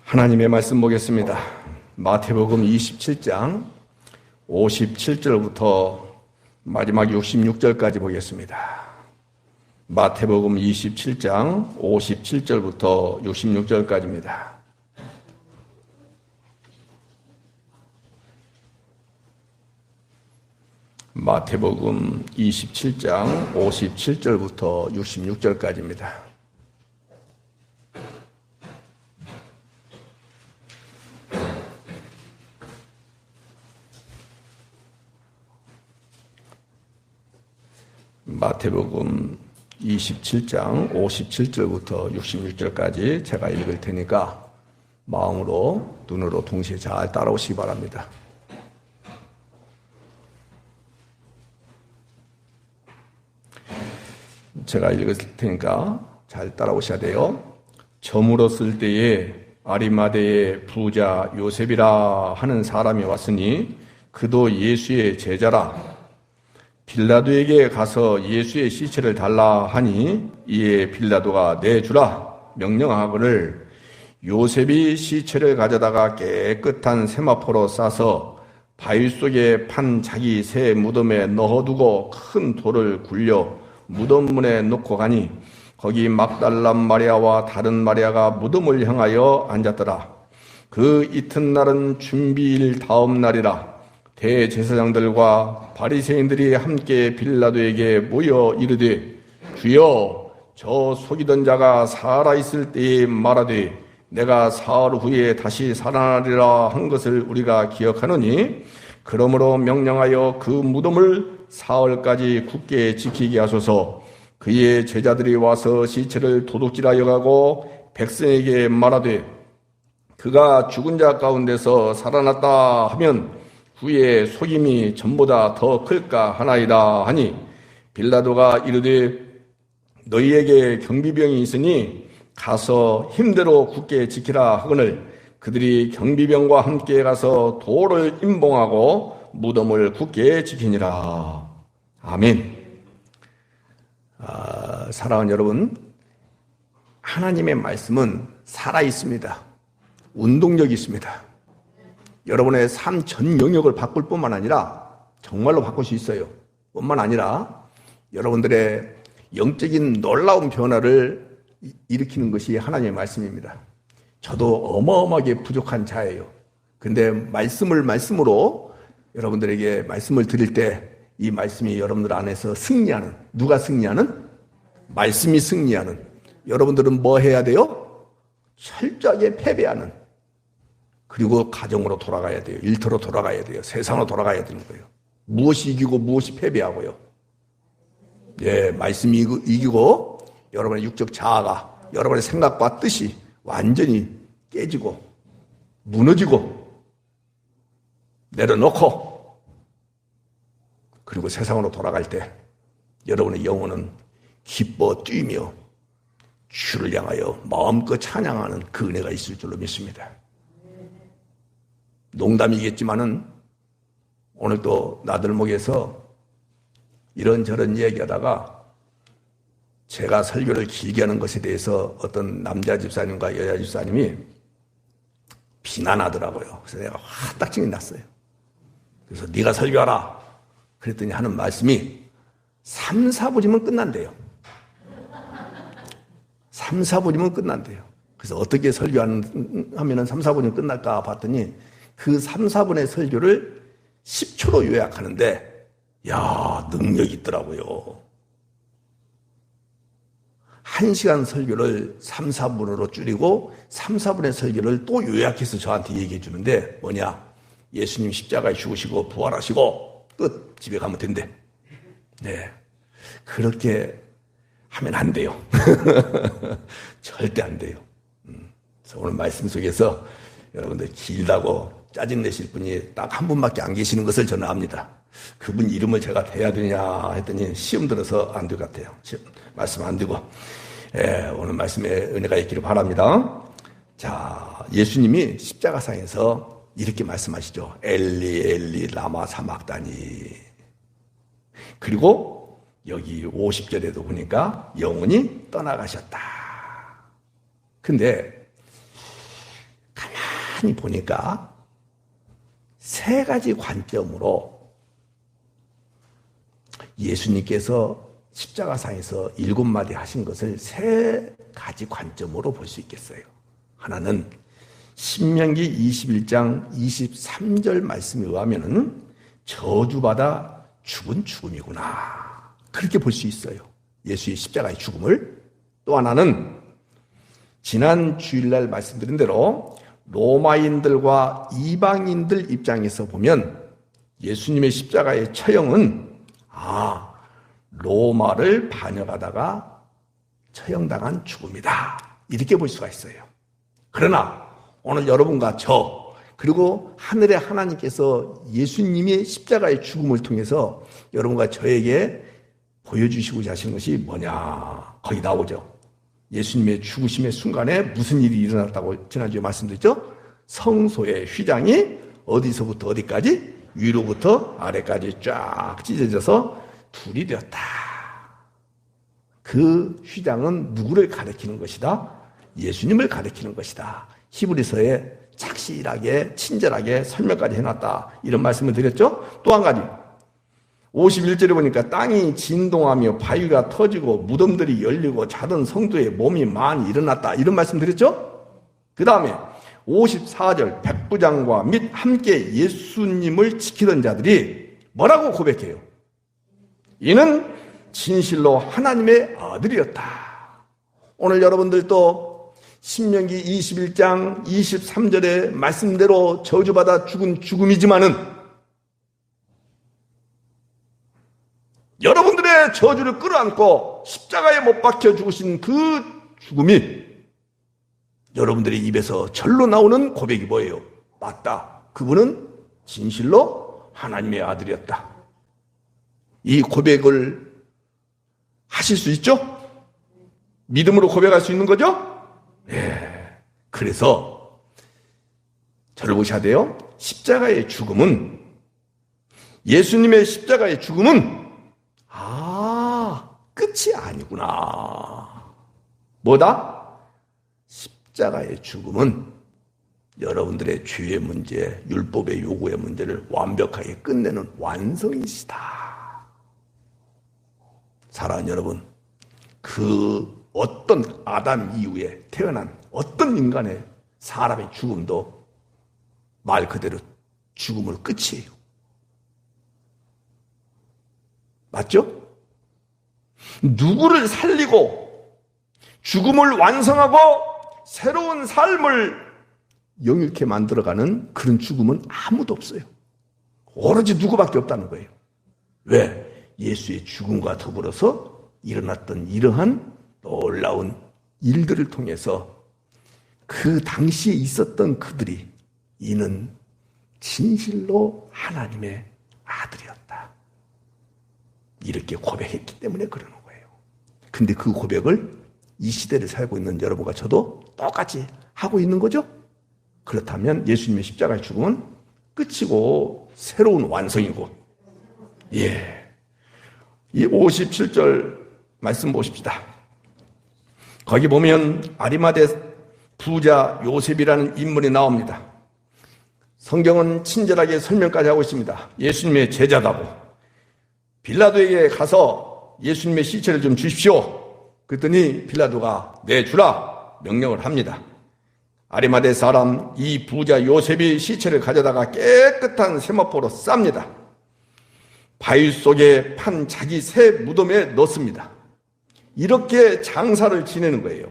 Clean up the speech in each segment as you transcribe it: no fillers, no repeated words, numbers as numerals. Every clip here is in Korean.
하나님의 말씀 보겠습니다. 마태복음 27장 57절부터 마지막 66절까지 보겠습니다. 마태복음 27장 57절부터 66절까지입니다. 마태복음 27장 57절부터 66절까지입니다. 마태복음 27장 57절부터 66절까지 제가 읽을 테니까 마음으로 눈으로 동시에 잘 따라오시기 바랍니다. 제가 읽을 테니까 잘 따라오셔야 돼요. 저물었을 때에 아리마대의 부자 요셉이라 하는 사람이 왔으니 그도 예수의 제자라. 빌라도에게 가서 예수의 시체를 달라 하니 이에 빌라도가 내주라 명령하거늘 요셉이 시체를 가져다가 깨끗한 세마포로 싸서 바위 속에 판 자기 새 무덤에 넣어두고 큰 돌을 굴려 무덤 문에 놓고 가니 거기 막달란 마리아와 다른 마리아가 무덤을 향하여 앉았더라. 그 이튿날은 준비일 다음 날이라. 대제사장들과 바리새인들이 함께 빌라도에게 모여 이르되 주여 저 속이던 자가 살아있을 때에 말하되 내가 사흘 후에 다시 살아나리라 한 것을 우리가 기억하노니 그러므로 명령하여 그 무덤을 사흘까지 굳게 지키게 하소서. 그의 제자들이 와서 시체를 도둑질하여 가고 백성에게 말하되 그가 죽은 자 가운데서 살아났다 하면 후에 속임이 전보다 더 클까 하나이다 하니 빌라도가 이르되 너희에게 경비병이 있으니 가서 힘대로 굳게 지키라 하거늘 그들이 경비병과 함께 가서 돌을 임봉하고 무덤을 굳게 지키니라. 아멘. 사랑하는 여러분, 하나님의 말씀은 살아있습니다. 운동력이 있습니다. 여러분의 삶 전 영역을 바꿀 뿐만 아니라 정말로 바꿀 수 있어요. 뿐만 아니라 여러분들의 영적인 놀라운 변화를 일으키는 것이 하나님의 말씀입니다. 저도 어마어마하게 부족한 자예요. 근데 말씀으로 여러분들에게 말씀을 드릴 때 이 말씀이 여러분들 안에서 승리하는, 누가 승리하는? 말씀이 승리하는. 여러분들은 뭐 해야 돼요? 철저하게 패배하는. 그리고 가정으로 돌아가야 돼요. 일터로 돌아가야 돼요. 세상으로 돌아가야 되는 거예요. 무엇이 이기고 무엇이 패배하고요. 예, 말씀이 이기고 여러분의 육적 자아가 여러분의 생각과 뜻이 완전히 깨지고 무너지고 내려놓고 그리고 세상으로 돌아갈 때 여러분의 영혼은 기뻐 뛰며 주를 향하여 마음껏 찬양하는 그 은혜가 있을 줄로 믿습니다. 농담이겠지만은 오늘 또 나들목에서 이런저런 얘기하다가 제가 설교를 길게 하는 것에 대해서 어떤 남자 집사님과 여자 집사님이 비난하더라고요. 그래서 내가 화딱 정이 났어요. 그래서 네가 설교하라. 그랬더니 하는 말씀이 3, 4분이면 끝난대요. 3, 4분이면 끝난대요. 그래서 어떻게 설교하면은 3, 4분이면 끝날까 봤더니 그 3, 4분의 설교를 10초로 요약하는데 야, 능력이 있더라고요. 1시간 설교를 3, 4분으로 줄이고 3, 4분의 설교를 또 요약해서 저한테 얘기해 주는데 뭐냐? 예수님 십자가에 죽으시고 부활하시고 끝. 집에 가면 된대. 네, 그렇게 하면 안 돼요. 절대 안 돼요. 그래서 오늘 말씀 속에서 여러분들 길다고 짜증내실 분이 딱 한 분밖에 안 계시는 것을 저는 압니다. 그분 이름을 제가 대야 되냐 했더니 시험 들어서 안 될 것 같아요. 말씀 안 되고. 예, 오늘 말씀에 은혜가 있기를 바랍니다. 자, 예수님이 십자가상에서 이렇게 말씀하시죠. 엘리 엘리 라마 사막다니. 그리고 여기 50절에도 보니까 영원히 떠나가셨다. 근데 가만히 보니까 세 가지 관점으로 예수님께서 십자가상에서 7마디 하신 것을 세 가지 관점으로 볼 수 있겠어요. 하나는 신명기 21장 23절 말씀에 의하면 저주받아 죽은 죽음이구나, 그렇게 볼 수 있어요, 예수의 십자가의 죽음을. 또 하나는 지난 주일날 말씀드린 대로 로마인들과 이방인들 입장에서 보면 예수님의 십자가의 처형은 로마를 반역하다가 처형당한 죽음이다, 이렇게 볼 수가 있어요. 그러나 오늘 여러분과 저, 그리고 하늘의 하나님께서 예수님의 십자가의 죽음을 통해서 여러분과 저에게 보여주시고자 하신 것이 뭐냐, 거기 나오죠. 예수님의 죽으심의 순간에 무슨 일이 일어났다고 지난주에 말씀드렸죠? 성소의 휘장이 어디서부터 어디까지? 위로부터 아래까지 쫙 찢어져서 둘이 되었다. 그 휘장은 누구를 가리키는 것이다? 예수님을 가리키는 것이다. 히브리서에 착실하게 친절하게 설명까지 해놨다, 이런 말씀을 드렸죠. 또 한 가지 51절에 보니까 땅이 진동하며 바위가 터지고 무덤들이 열리고 자던 성도의 몸이 많이 일어났다, 이런 말씀 드렸죠. 그 다음에 54절 백부장과 및 함께 예수님을 지키던 자들이 뭐라고 고백해요? 이는 진실로 하나님의 아들이었다. 오늘 여러분들도 신명기 21장 23절의 말씀대로 저주받아 죽은 죽음이지만은 여러분들의 저주를 끌어안고 십자가에 못 박혀 죽으신 그 죽음이 여러분들의 입에서 절로 나오는 고백이 뭐예요? 맞다, 그분은 진실로 하나님의 아들이었다. 이 고백을 하실 수 있죠? 믿음으로 고백할 수 있는 거죠? 네. 그래서 저를 보셔야 돼요. 십자가의 죽음은, 예수님의 십자가의 죽음은 끝이 아니구나. 뭐다? 십자가의 죽음은 여러분들의 죄의 문제, 율법의 요구의 문제를 완벽하게 끝내는 완성이시다. 사랑하는 여러분, 그 어떤 아담 이후에 태어난 어떤 인간의 사람의 죽음도 말 그대로 죽음을 끝이에요. 맞죠? 누구를 살리고 죽음을 완성하고 새로운 삶을 영일케 만들어가는 그런 죽음은 아무도 없어요. 오로지 누구밖에 없다는 거예요. 왜? 예수의 죽음과 더불어서 일어났던 이러한 놀라운 일들을 통해서 그 당시에 있었던 그들이 이는 진실로 하나님의 아들이었다, 이렇게 고백했기 때문에 그러는 거예요. 근데 그 고백을 이 시대를 살고 있는 여러분과 저도 똑같이 하고 있는 거죠? 그렇다면 예수님의 십자가의 죽음은 끝이고 새로운 완성이고, 예. 이 57절 말씀 보십시다. 거기 보면 아리마대 부자 요셉이라는 인물이 나옵니다. 성경은 친절하게 설명까지 하고 있습니다. 예수님의 제자다고. 빌라도에게 가서 예수님의 시체를 좀 주십시오. 그랬더니 빌라도가 네, 주라 명령을 합니다. 아리마대 사람 이 부자 요셉이 시체를 가져다가 깨끗한 세마포로 쌉니다. 바위 속에 판 자기 새 무덤에 넣습니다. 이렇게 장사를 지내는 거예요.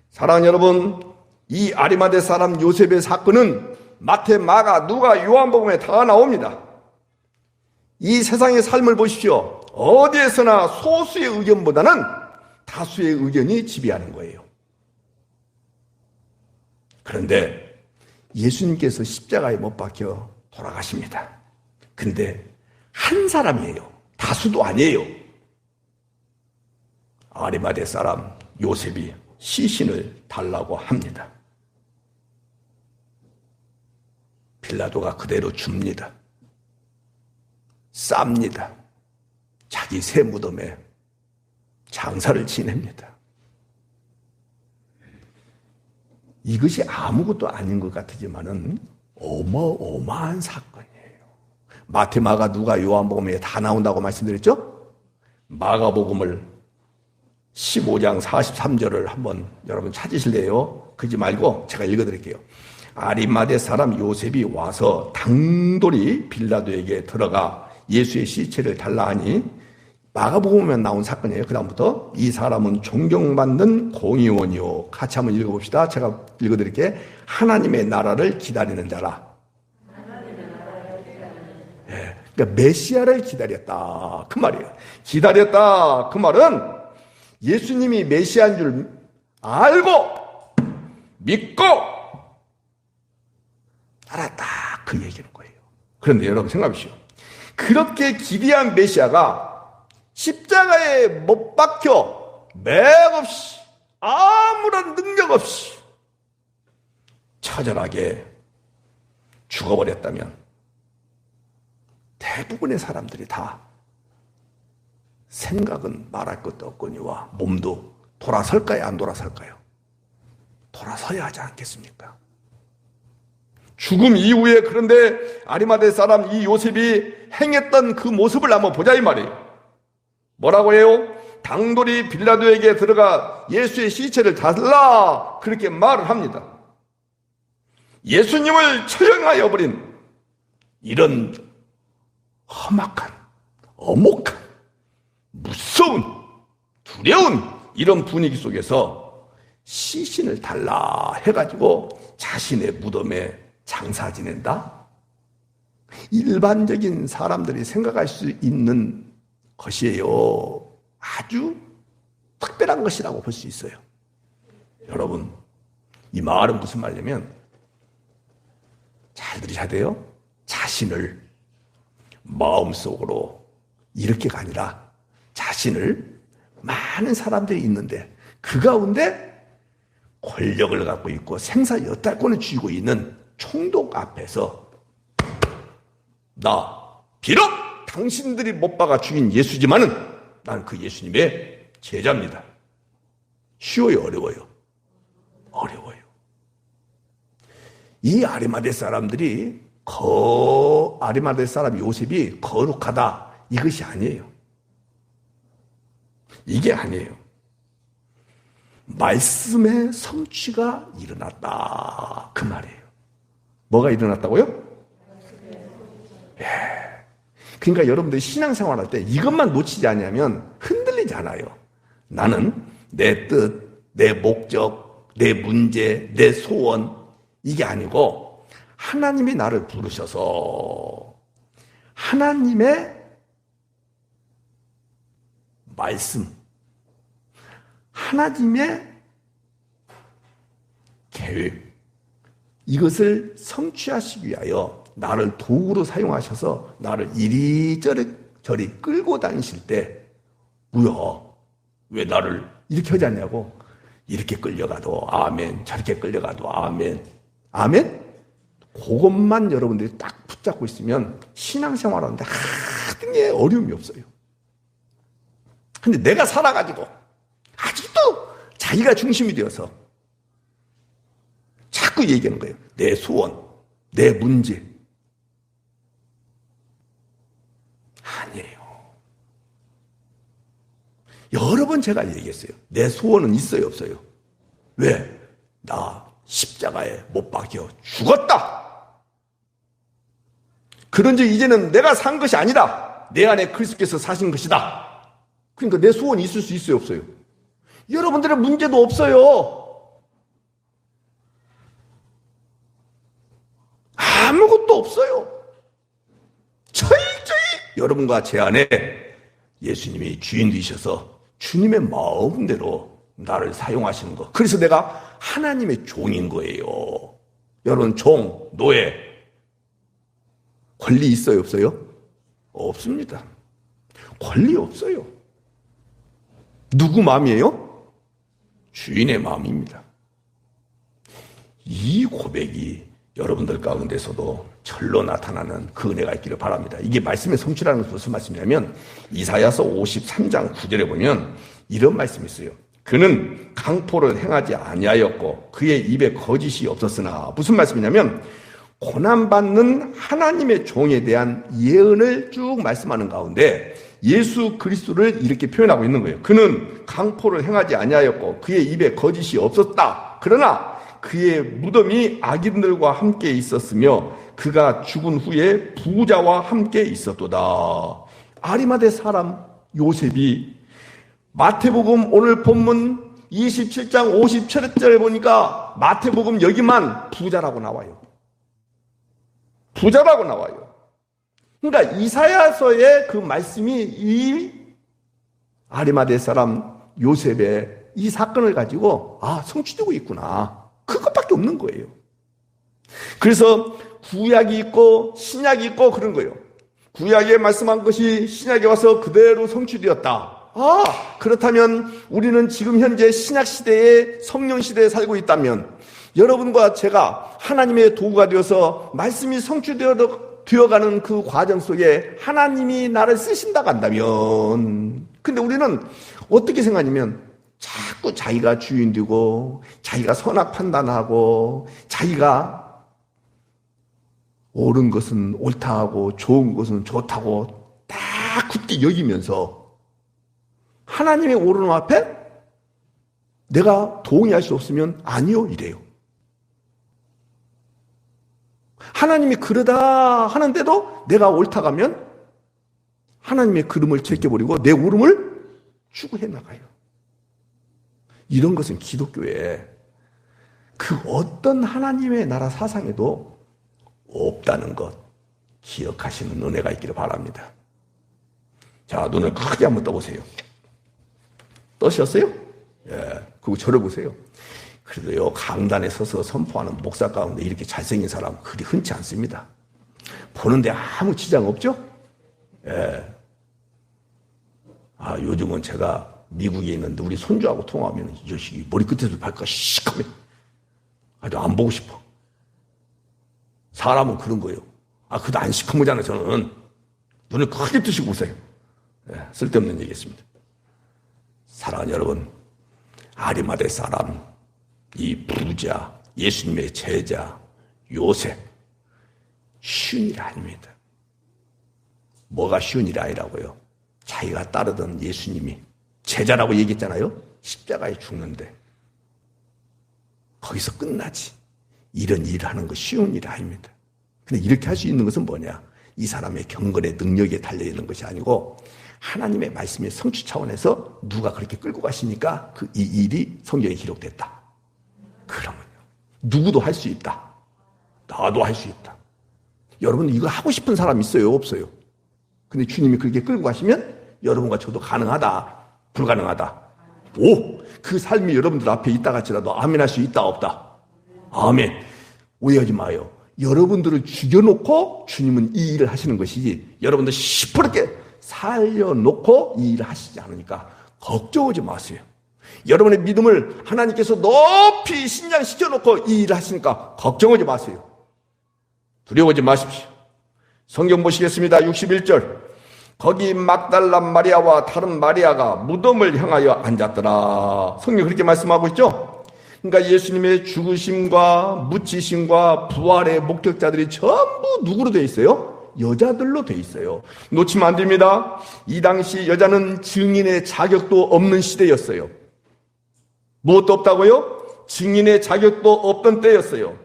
사랑하는 여러분, 이 아리마대 사람 요셉의 사건은 마태, 마가, 누가, 요한복음에 다 나옵니다. 이 세상의 삶을 보십시오. 어디에서나 소수의 의견보다는 다수의 의견이 지배하는 거예요. 그런데 예수님께서 십자가에 못 박혀 돌아가십니다. 근데 한 사람이에요. 다수도 아니에요. 아리마대 사람 요셉이 시신을 달라고 합니다. 빌라도가 그대로 줍니다. 쌉니다. 자기 새 무덤에 장사를 지냅니다. 이것이 아무것도 아닌 것 같으지만은 어마어마한 사건이에요. 마태, 마가, 누가, 요한복음에 다 나온다고 말씀드렸죠? 마가복음을 15장 43절을 한번 여러분 찾으실래요? 그러지 말고 제가 읽어드릴게요. 아리마대 사람 요셉이 와서 당돌이 빌라도에게 들어가 예수의 시체를 달라 하니, 마가복음에 나온 사건이에요. 그 다음부터 이 사람은 존경받는 공의원이요. 같이 한번 읽어봅시다. 제가 읽어드릴게요. 하나님의 나라를 기다리는 자라. 예, 그러니까 메시아를 기다렸다 그 말이에요. 기다렸다 그 말은 예수님이 메시아인 줄 알고 믿고 알았다 그 얘기는 거예요. 그런데 여러분 생각하십시오. 그렇게 기대한 메시아가 십자가에 못 박혀 맥없이 아무런 능력 없이 처절하게 죽어버렸다면 대부분의 사람들이 다 생각은 말할 것도 없거니와 몸도 돌아설까요? 안 돌아설까요? 돌아서야 하지 않겠습니까? 죽음 이후에 그런데 아리마대 사람 이 요셉이 행했던 그 모습을 한번 보자 이 말이에요. 뭐라고 해요? 당돌이 빌라도에게 들어가 예수의 시체를 달라 그렇게 말을 합니다. 예수님을 처형하여 버린 이런 험악한, 엄혹한, 무서운, 두려운 이런 분위기 속에서 시신을 달라 해가지고 자신의 무덤에 장사 지낸다? 일반적인 사람들이 생각할 수 있는 것이에요. 아주 특별한 것이라고 볼 수 있어요. 여러분, 이 말은 무슨 말이냐면 잘 들으셔야 돼요. 자신을 마음속으로 이렇게가 아니라 자신을 많은 사람들이 있는데 그 가운데 권력을 갖고 있고 생사 여탈권을 쥐고 있는 총독 앞에서 나 비록 당신들이 못 박아 죽인 예수지만은 난 그 예수님의 제자입니다. 쉬워요? 어려워요? 어려워요. 이 아리마대 사람들이 아리마대 사람 요셉이 거룩하다 이것이 아니에요. 이게 아니에요. 말씀의 성취가 일어났다 그 말이에요. 뭐가 일어났다고요? 예. 그러니까 여러분들이 신앙생활할 때 이것만 놓치지 않으면 흔들리지 않아요. 나는 내 뜻, 내 목적, 내 문제, 내 소원 이게 아니고 하나님이 나를 부르셔서 하나님의 말씀, 하나님의 계획 이것을 성취하시기 위하여 나를 도구로 사용하셔서 나를 이리저리 끌고 다니실 때 뭐야? 왜 나를 이렇게 하지 않냐고? 이렇게 끌려가도 아멘, 저렇게 끌려가도 아멘, 아멘? 그것만 여러분들이 딱 붙잡고 있으면 신앙생활하는데 하등의 어려움이 없어요. 근데 내가 살아가지고 아직도 자기가 중심이 되어서 자꾸 얘기하는 거예요. 내 소원, 내 문제. 아니에요. 여러 번 제가 얘기했어요. 내 소원은 있어요, 없어요? 왜? 나 십자가에 못 박혀 죽었다. 그런즉 이제는 내가 산 것이 아니다. 내 안에 그리스도께서 사신 것이다. 그러니까 내 소원이 있을 수 있어요, 없어요? 여러분들의 문제도 없어요. 아무것도 없어요. 철저히 여러분과 제 안에 예수님이 주인 되셔서 주님의 마음대로 나를 사용하시는 거. 그래서 내가 하나님의 종인 거예요. 여러분 종, 노예 권리 있어요, 없어요? 없습니다. 권리 없어요. 누구 마음이에요? 주인의 마음입니다. 이 고백이 여러분들 가운데서도 절로 나타나는 그 은혜가 있기를 바랍니다. 이게 말씀의 성취라는 것은 무슨 말씀이냐면 이사야서 53장 9절에 보면 이런 말씀이 있어요. 그는 강포를 행하지 아니하였고 그의 입에 거짓이 없었으나, 무슨 말씀이냐면 고난받는 하나님의 종에 대한 예언을 쭉 말씀하는 가운데 예수 그리스도를 이렇게 표현하고 있는 거예요. 그는 강포를 행하지 아니하였고 그의 입에 거짓이 없었다. 그러나 그의 무덤이 악인들과 함께 있었으며 그가 죽은 후에 부자와 함께 있었도다. 아리마대 사람 요셉이 마태복음 오늘 본문 27장 57절에 보니까 마태복음 여기만 부자라고 나와요. 부자라고 나와요. 그러니까 이사야서의 그 말씀이 이 아리마대 사람 요셉의 이 사건을 가지고 성취되고 있구나. 그것밖에 없는 거예요. 그래서 구약이 있고 신약이 있고 그런 거예요. 구약에 말씀한 것이 신약에 와서 그대로 성취되었다. 그렇다면 우리는 지금 현재 신약 시대에 성령 시대에 살고 있다면 여러분과 제가 하나님의 도구가 되어서 말씀이 성취되어가는 그 과정 속에 하나님이 나를 쓰신다고 한다면, 근데 우리는 어떻게 생각하냐면 자꾸 자기가 주인 되고 자기가 선악 판단하고 자기가 옳은 것은 옳다고 좋은 것은 좋다고 다 굳게 여기면서 하나님의 옳은 앞에 내가 동의할 수 없으면 아니요 이래요. 하나님이 그러다 하는데도 내가 옳다 가면 하나님의 그름을 제껴버리고 내 옳음을 추구해 나가요. 이런 것은 기독교에 그 어떤 하나님의 나라 사상에도 없다는 것 기억하시는 은혜가 있기를 바랍니다. 자, 눈을 크게 한번 떠보세요. 떠셨어요? 예, 그리고 저를 보세요. 그래도요, 강단에 서서 선포하는 목사 가운데 이렇게 잘생긴 사람 그리 흔치 않습니다. 보는데 아무 지장 없죠? 예. 요즘은 제가 미국에 있는데 우리 손주하고 통화하면 이 자식이 머리 끝에서 발끝까지 시커매. 아주 안 보고 싶어. 사람은 그런 거예요. 그도 안 시커매잖아요, 저는. 눈을 크게 뜨시고 보세요. 예, 쓸데없는 얘기했습니다. 사랑하는 여러분, 아리마대 사람, 이 부자, 예수님의 제자, 요셉, 쉬운 일 아닙니다. 뭐가 쉬운 일이 아니라고요? 자기가 따르던 예수님이 제자라고 얘기했잖아요. 십자가에 죽는데 거기서 끝나지. 이런 일을 하는 거 쉬운 일이 아닙니다. 근데 이렇게 할 수 있는 것은 뭐냐? 이 사람의 경건의 능력에 달려있는 것이 아니고 하나님의 말씀의 성취 차원에서 누가 그렇게 끌고 가시니까 이 일이 성경에 기록됐다. 그러면요, 누구도 할 수 있다. 나도 할 수 있다. 여러분 이거 하고 싶은 사람 있어요? 없어요? 근데 주님이 그렇게 끌고 가시면 여러분과 저도 가능하다, 불가능하다? 그 삶이 여러분들 앞에 있다 같이라도 아멘 할 수 있다 없다? 아멘. 오해하지 마요. 여러분들을 죽여놓고 주님은 이 일을 하시는 것이지 여러분들 시퍼렇게 살려놓고 이 일을 하시지 않으니까 걱정하지 마세요. 여러분의 믿음을 하나님께서 높이 신장시켜놓고 이 일을 하시니까 걱정하지 마세요. 두려워하지 마십시오. 성경 보시겠습니다. 61절. 거기 막달라 마리아와 다른 마리아가 무덤을 향하여 앉았더라. 성경 그렇게 말씀하고 있죠. 그러니까 예수님의 죽으심과 묻히심과 부활의 목격자들이 전부 누구로 되어 있어요? 여자들로 되어 있어요. 놓치면 안 됩니다. 이 당시 여자는 증인의 자격도 없는 시대였어요. 무엇도 없다고요? 증인의 자격도 없던 때였어요.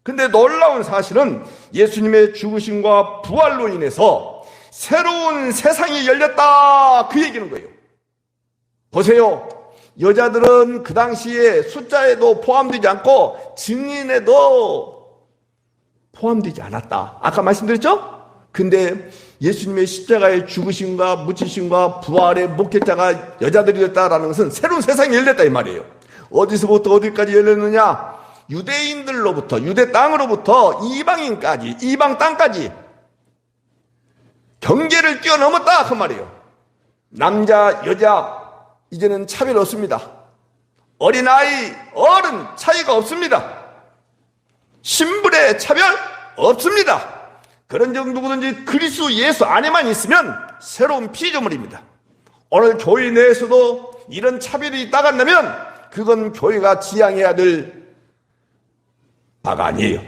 근데 놀라운 사실은 예수님의 죽으심과 부활로 인해서 새로운 세상이 열렸다, 그 얘기는 거예요. 보세요. 여자들은 그 당시에 숫자에도 포함되지 않고 증인에도 포함되지 않았다. 아까 말씀드렸죠? 근데 예수님의 십자가의 죽으심과 묻히심과 부활의 목격자가 여자들이 됐다라는 것은 새로운 세상이 열렸다 이 말이에요. 어디서부터 어디까지 열렸느냐? 유대인들로부터, 유대 땅으로부터 이방인까지, 이방 땅까지 경계를 뛰어넘었다 그 말이에요. 남자, 여자 이제는 차별 없습니다. 어린아이, 어른 차이가 없습니다. 신분의 차별 없습니다. 그런 적 누구든지 그리스도 예수 안에만 있으면 새로운 피조물입니다. 오늘 교회 내에서도 이런 차별이 있다가 한다면 그건 교회가 지향해야 될 바가 아니에요.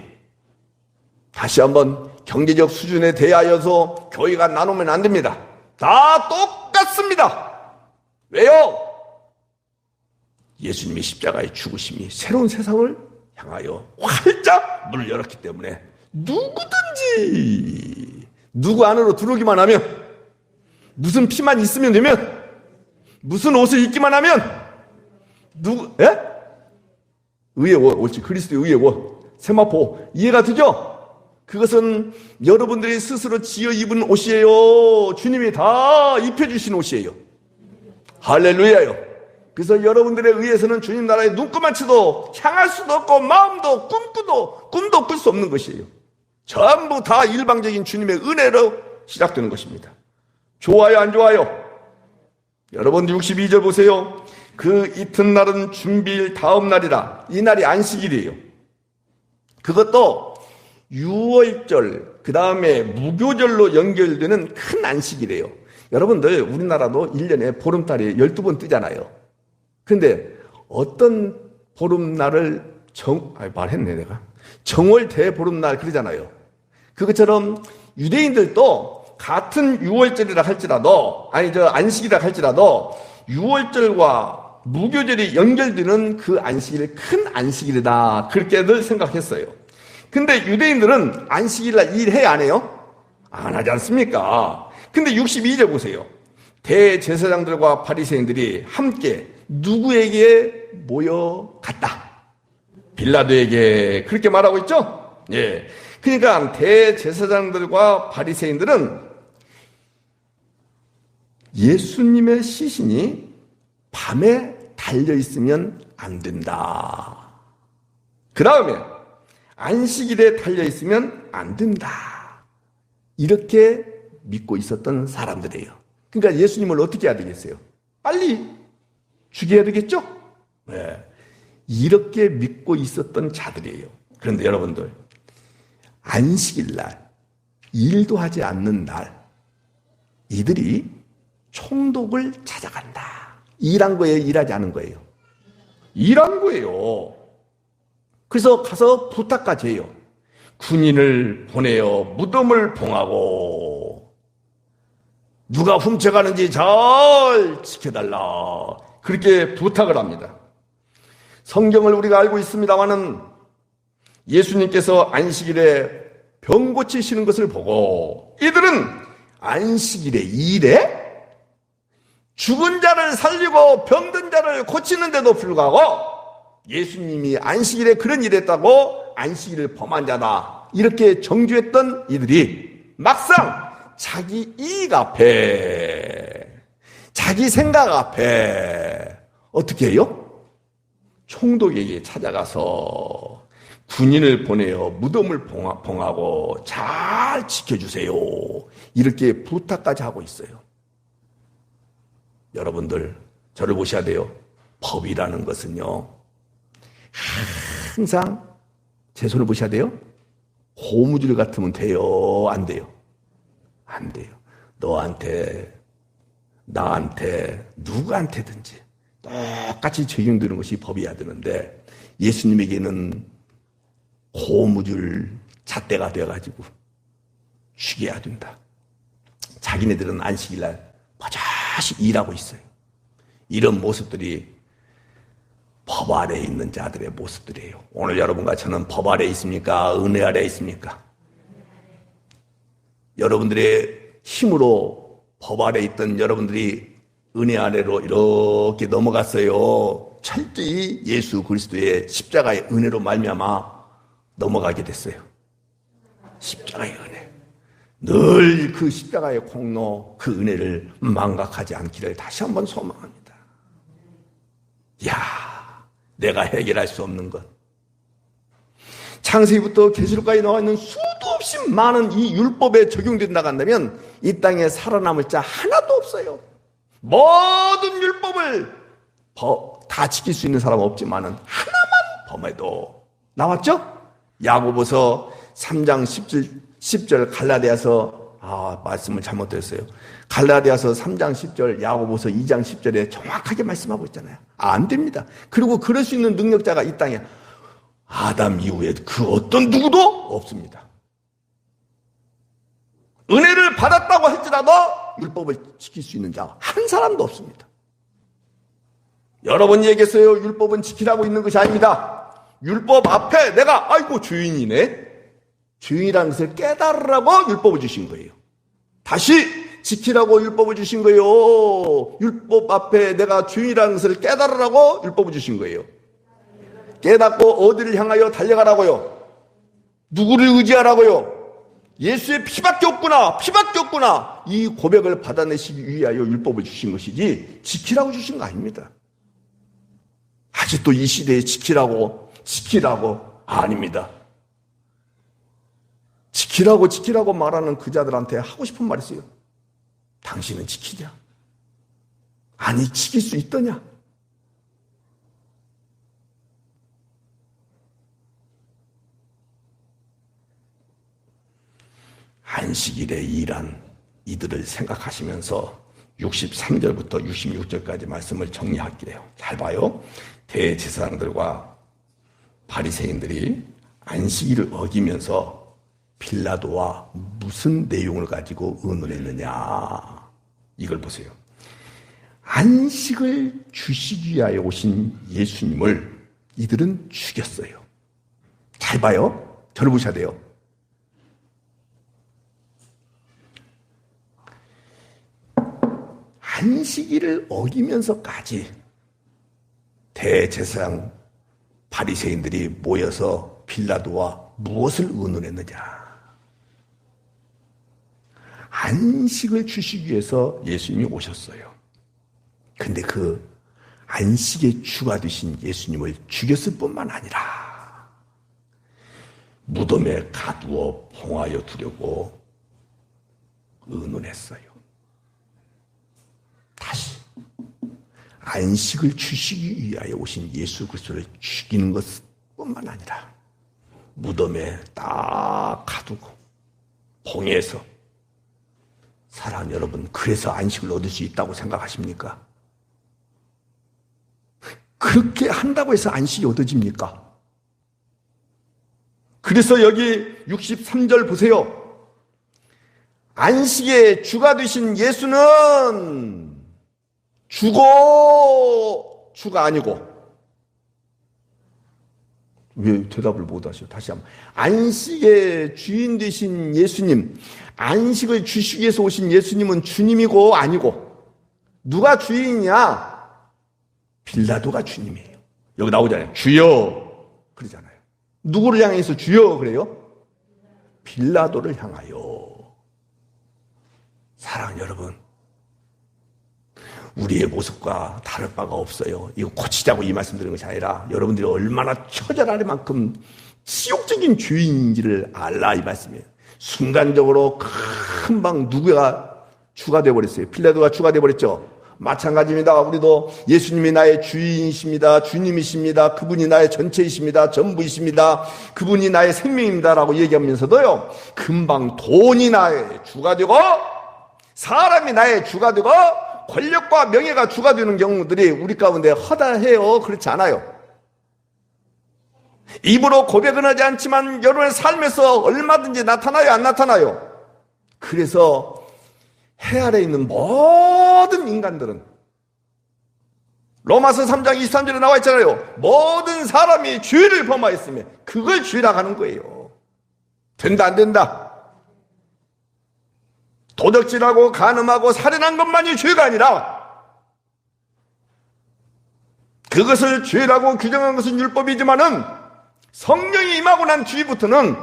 다시 한번 경제적 수준에 대하여서 교회가 나누면 안 됩니다. 다 똑같습니다. 왜요? 예수님의 십자가의 죽으심이 새로운 세상을 향하여 활짝 문을 열었기 때문에 누구든지 누구 안으로 들어오기만 하면, 무슨 피만 있으면 되면, 무슨 옷을 입기만 하면, 의의 원, 옳지, 그리스도의 의의 원, 세마포, 이해가 되죠? 그것은 여러분들이 스스로 지어 입은 옷이에요. 주님이 다 입혀주신 옷이에요. 할렐루야요. 그래서 여러분들에 의해서는 주님 나라의 눈꼽만치도 향할 수도 없고 마음도 꿈도 꿀 수 없는 것이에요. 전부 다 일방적인 주님의 은혜로 시작되는 것입니다. 좋아요, 안 좋아요? 여러분 62절 보세요. 그 이튿날은 준비일 다음 날이라. 이 날이 안식일이에요. 그것도 유월절, 그 다음에 무교절로 연결되는 큰 안식이래요. 여러분들 우리나라도 1년에 보름달이 12번 뜨잖아요. 그런데 어떤 보름날을 말했네 내가. 정월 대보름날 그러잖아요. 그것처럼 유대인들도 같은 유월절이라 할지라도, 안식이라 할지라도 유월절과 무교절이 연결되는 그 안식일을 큰 안식일이다, 그렇게 늘 생각했어요. 근데 유대인들은 안식일날 일해 안 해요? 안 하지 않습니까? 근데 62절 보세요. 대제사장들과 바리새인들이 함께 누구에게 모여갔다? 빌라도에게, 그렇게 말하고 있죠? 예. 그러니까 대제사장들과 바리새인들은 예수님의 시신이 밤에 달려있으면 안 된다. 그 다음에 안식일에 달려있으면 안 된다. 이렇게 믿고 있었던 사람들이에요. 그러니까 예수님을 어떻게 해야 되겠어요? 빨리 죽여야 되겠죠? 네. 이렇게 믿고 있었던 자들이에요. 그런데 여러분들, 안식일날, 일도 하지 않는 날, 이들이 총독을 찾아간다. 일한 거예요? 일하지 않은 거예요? 일한 거예요. 그래서 가서 부탁까지 해요. 군인을 보내어 무덤을 봉하고 누가 훔쳐가는지 잘 지켜달라. 그렇게 부탁을 합니다. 성경을 우리가 알고 있습니다마는 예수님께서 안식일에 병 고치시는 것을 보고 이들은 안식일에 일해? 죽은 자를 살리고 병든 자를 고치는데도 불구하고 예수님이 안식일에 그런 일을 했다고 안식일을 범한 자다, 이렇게 정죄했던 이들이 막상 자기 이익 앞에, 자기 생각 앞에 어떻게 해요? 총독에게 찾아가서 군인을 보내어 무덤을 봉하고 잘 지켜주세요, 이렇게 부탁까지 하고 있어요. 여러분들 저를 보셔야 돼요. 법이라는 것은요, 항상 제 손을 보셔야 돼요. 고무줄 같으면 돼요? 안 돼요? 안 돼요. 너한테, 나한테, 누구한테든지 똑같이 적용되는 것이 법이어야 되는데 예수님에게는 고무줄 잣대가 되어가지고 죽여야 된다. 자기네들은 안식일날 버젓이 일하고 있어요. 이런 모습들이 법 아래에 있는 자들의 모습들이에요. 오늘 여러분과 저는 법 아래에 있습니까? 은혜 아래에 있습니까? 여러분들의 힘으로 법 아래에 있던 여러분들이 은혜 아래로 이렇게 넘어갔어요. 철저히 예수 그리스도의 십자가의 은혜로 말미암아 넘어가게 됐어요. 십자가의 은혜. 늘 그 십자가의 공로, 그 은혜를 망각하지 않기를 다시 한번 소망합니다. 내가 해결할 수 없는 것. 창세기부터 계시록까지 나와 있는 수도 없이 많은 이 율법에 적용된다고 한다면 이 땅에 살아남을 자 하나도 없어요. 모든 율법을 다 지킬 수 있는 사람은 없지만은 하나만 범해도 나왔죠? 야고보서 3장 10절 갈라디아서 말씀을 잘못했어요. 갈라디아서 3장 10절, 야고보서 2장 10절에 정확하게 말씀하고 있잖아요. 안 됩니다. 그리고 그럴 수 있는 능력자가 이 땅에 아담 이후에 그 어떤 누구도 없습니다. 은혜를 받았다고 할지라도 율법을 지킬 수 있는 자 한 사람도 없습니다. 여러분 얘기했어요. 율법은 지키라고 있는 것이 아닙니다. 율법 앞에 내가 아이고 주인이네. 주인이라는 것을 깨달으라고 율법을 주신 거예요. 다시 지키라고 율법을 주신 거예요. 율법 앞에 내가 주인이라는 것을 깨달으라고 율법을 주신 거예요. 깨닫고 어디를 향하여 달려가라고요? 누구를 의지하라고요? 예수의 피밖에 없구나, 피밖에 없구나. 이 고백을 받아내시기 위하여 율법을 주신 것이지 지키라고 주신 거 아닙니다. 아직도 이 시대에 지키라고 아닙니다. 지키라고 말하는 그 자들한테 하고 싶은 말이 있어요. 당신은 지키냐? 아니, 지킬 수 있더냐? 안식일에 일한 이들을 생각하시면서 63절부터 66절까지 말씀을 정리할게요. 잘 봐요. 대제사장들과 바리새인들이 안식일을 어기면서 빌라도와 무슨 내용을 가지고 의논했느냐. 이걸 보세요. 안식을 주시기 위하여 오신 예수님을 이들은 죽였어요. 잘 봐요. 저를 보셔야 돼요. 안식일을 어기면서까지 대제사장 바리새인들이 모여서 빌라도와 무엇을 의논했느냐. 안식을 주시기 위해서 예수님이 오셨어요. 근데 그 안식의 주가 되신 예수님을 죽였을 뿐만 아니라 무덤에 가두어 봉하여 두려고 의논했어요. 다시 안식을 주시기 위하여 오신 예수 그리스도를 죽이는 것뿐만 아니라 무덤에 딱 가두고 봉해서 사랑하는 여러분, 그래서 안식을 얻을 수 있다고 생각하십니까? 그렇게 한다고 해서 안식이 얻어집니까? 그래서 여기 63절 보세요. 안식의 주가 되신 예수는 주가 아니고, 왜 대답을 못 하셔? 다시 한번. 안식의 주인 되신 예수님, 안식을 주시기 위해서 오신 예수님은 주님이고 아니고, 누가 주인이냐? 빌라도가 주님이에요. 여기 나오잖아요. 주여 그러잖아요. 누구를 향해서 주여 그래요? 빌라도를 향하여. 사랑하는 여러분, 우리의 모습과 다를 바가 없어요. 이거 고치자고 이 말씀 드리는 것이 아니라 여러분들이 얼마나 처절할 만큼 지옥적인 죄인인지를 알라 이 말씀이에요. 순간적으로 금방 누구가 주가 되어버렸어요. 빌라도가 주가 되어버렸죠. 마찬가지입니다. 우리도 예수님이 나의 주인이십니다. 주님이십니다. 그분이 나의 전체이십니다. 전부이십니다. 그분이 나의 생명입니다. 라고 얘기하면서도요, 금방 돈이 나의 주가 되고 사람이 나의 주가 되고 권력과 명예가 주가 되는 경우들이 우리 가운데 허다해요. 그렇지 않아요. 입으로 고백은 하지 않지만 여러분의 삶에서 얼마든지 나타나요, 안 나타나요? 그래서 해 아래에 있는 모든 인간들은 로마서 3장 23절에 나와 있잖아요. 모든 사람이 죄를 범하였으며 그걸 죄라고 하는 거예요. 된다 안 된다? 도적질하고 간음하고 살인한 것만이 죄가 아니라 그것을 죄라고 규정한 것은 율법이지만은 성령이 임하고 난 뒤부터는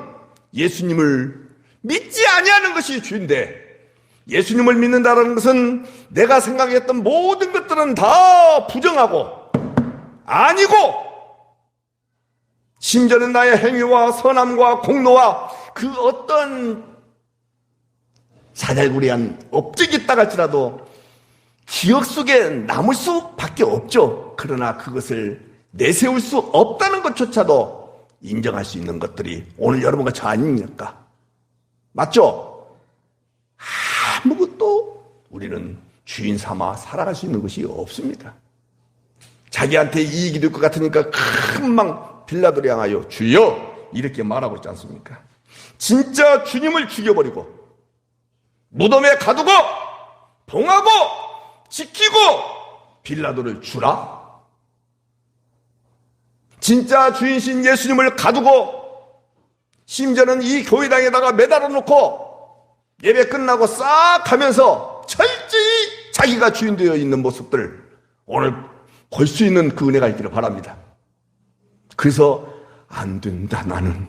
예수님을 믿지 아니하는 것이 죄인데, 예수님을 믿는다는 것은 내가 생각했던 모든 것들은 다 부정하고 아니고, 심지어는 나의 행위와 선함과 공로와 그 어떤 사잘구리한 업적이 있다 할지라도 기억 속에 남을 수밖에 없죠. 그러나 그것을 내세울 수 없다는 것조차도 인정할 수 있는 것들이 오늘 여러분과 저 아닙니까? 맞죠? 아무것도 우리는 주인 삼아 살아갈 수 있는 것이 없습니다. 자기한테 이익이 될 것 같으니까 금방 빌라도를 향하여 주여 이렇게 말하고 있지 않습니까? 진짜 주님을 죽여버리고 무덤에 가두고 봉하고 지키고 빌라도를 주라? 진짜 주인신 예수님을 가두고 심지어는 이 교회당에다가 매달아 놓고 예배 끝나고 싹 하면서 철저히 자기가 주인 되어 있는 모습들 오늘 볼 수 있는 그 은혜가 있기를 바랍니다. 그래서 안 된다 나는.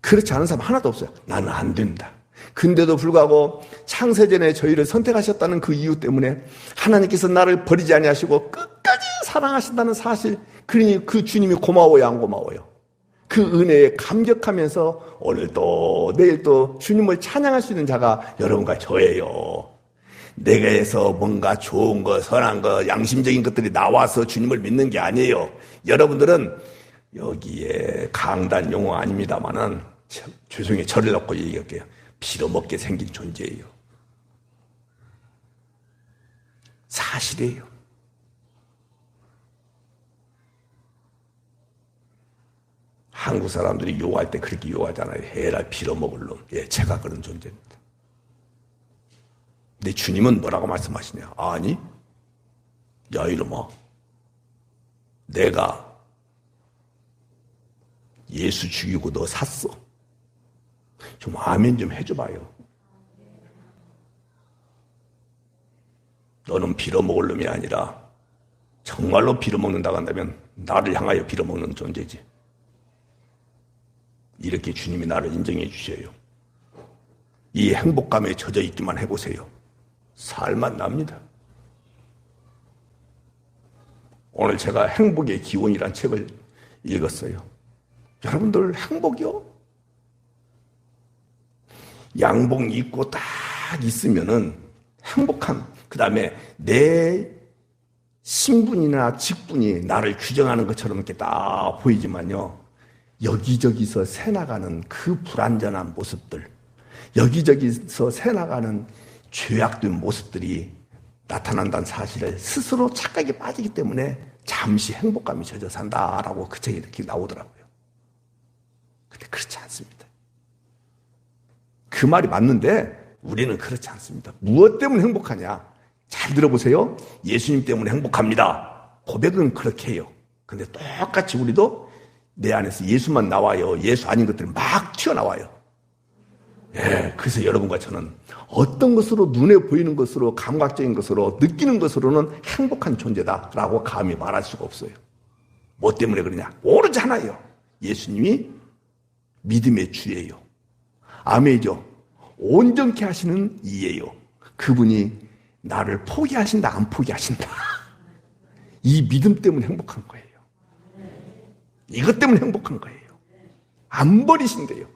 그렇지 않은 사람 하나도 없어요. 나는 안 된다. 근데도 불구하고 창세전에 저희를 선택하셨다는 그 이유 때문에 하나님께서 나를 버리지 아니하시고 끝까지 사랑하신다는 사실, 그러니 그 주님이 고마워요 안 고마워요? 그 은혜에 감격하면서 오늘도 내일도 주님을 찬양할 수 있는 자가 여러분과 저예요. 내게서 뭔가 좋은 거, 선한 거, 양심적인 것들이 나와서 주님을 믿는 게 아니에요. 여러분들은 여기에 강단 용어 아닙니다만은 죄송해요. 저를 놓고 얘기할게요. 빌어먹게 생긴 존재예요. 사실이에요. 한국 사람들이 요할 때 그렇게 요하잖아요. 해라 빌어먹을 놈. 예, 제가 그런 존재입니다. 근데 주님은 뭐라고 말씀하시냐? 아니, 야 이놈아, 내가 예수 죽이고 너 샀어. 좀 아멘 좀 해줘봐요. 너는 빌어먹을 놈이 아니라 정말로 빌어먹는다고 한다면 나를 향하여 빌어먹는 존재지. 이렇게 주님이 나를 인정해 주셔요. 이 행복감에 젖어 있기만 해보세요. 살만 납니다. 오늘 제가 행복의 기원이란 책을 읽었어요. 여러분들 행복이요? 양복 입고 딱 있으면은 행복한, 그 다음에 내 신분이나 직분이 나를 규정하는 것처럼 이렇게 딱 보이지만요. 여기저기서 새나가는 그 불완전한 모습들, 여기저기서 새나가는 죄악된 모습들이 나타난다는 사실을 스스로 착각에 빠지기 때문에 잠시 행복감이 젖어 산다라고 그 책에 이렇게 나오더라고요. 근데 그렇지 않습니다. 그 말이 맞는데 우리는 그렇지 않습니다. 무엇 때문에 행복하냐? 잘 들어보세요. 예수님 때문에 행복합니다. 고백은 그렇게 해요. 근데 똑같이 우리도 내 안에서 예수만 나와요. 예수 아닌 것들이 막 튀어나와요. 예, 그래서 여러분과 저는 어떤 것으로 눈에 보이는 것으로 감각적인 것으로 느끼는 것으로는 행복한 존재다라고 감히 말할 수가 없어요. 뭐 때문에 그러냐? 오로지 하나예요. 예수님이 믿음의 주예요. 아멘이죠. 온전케 하시는 이예요. 그분이 나를 포기하신다 안 포기하신다. 이 믿음 때문에 행복한 거예요. 이것 때문에 행복한 거예요. 안 버리신대요.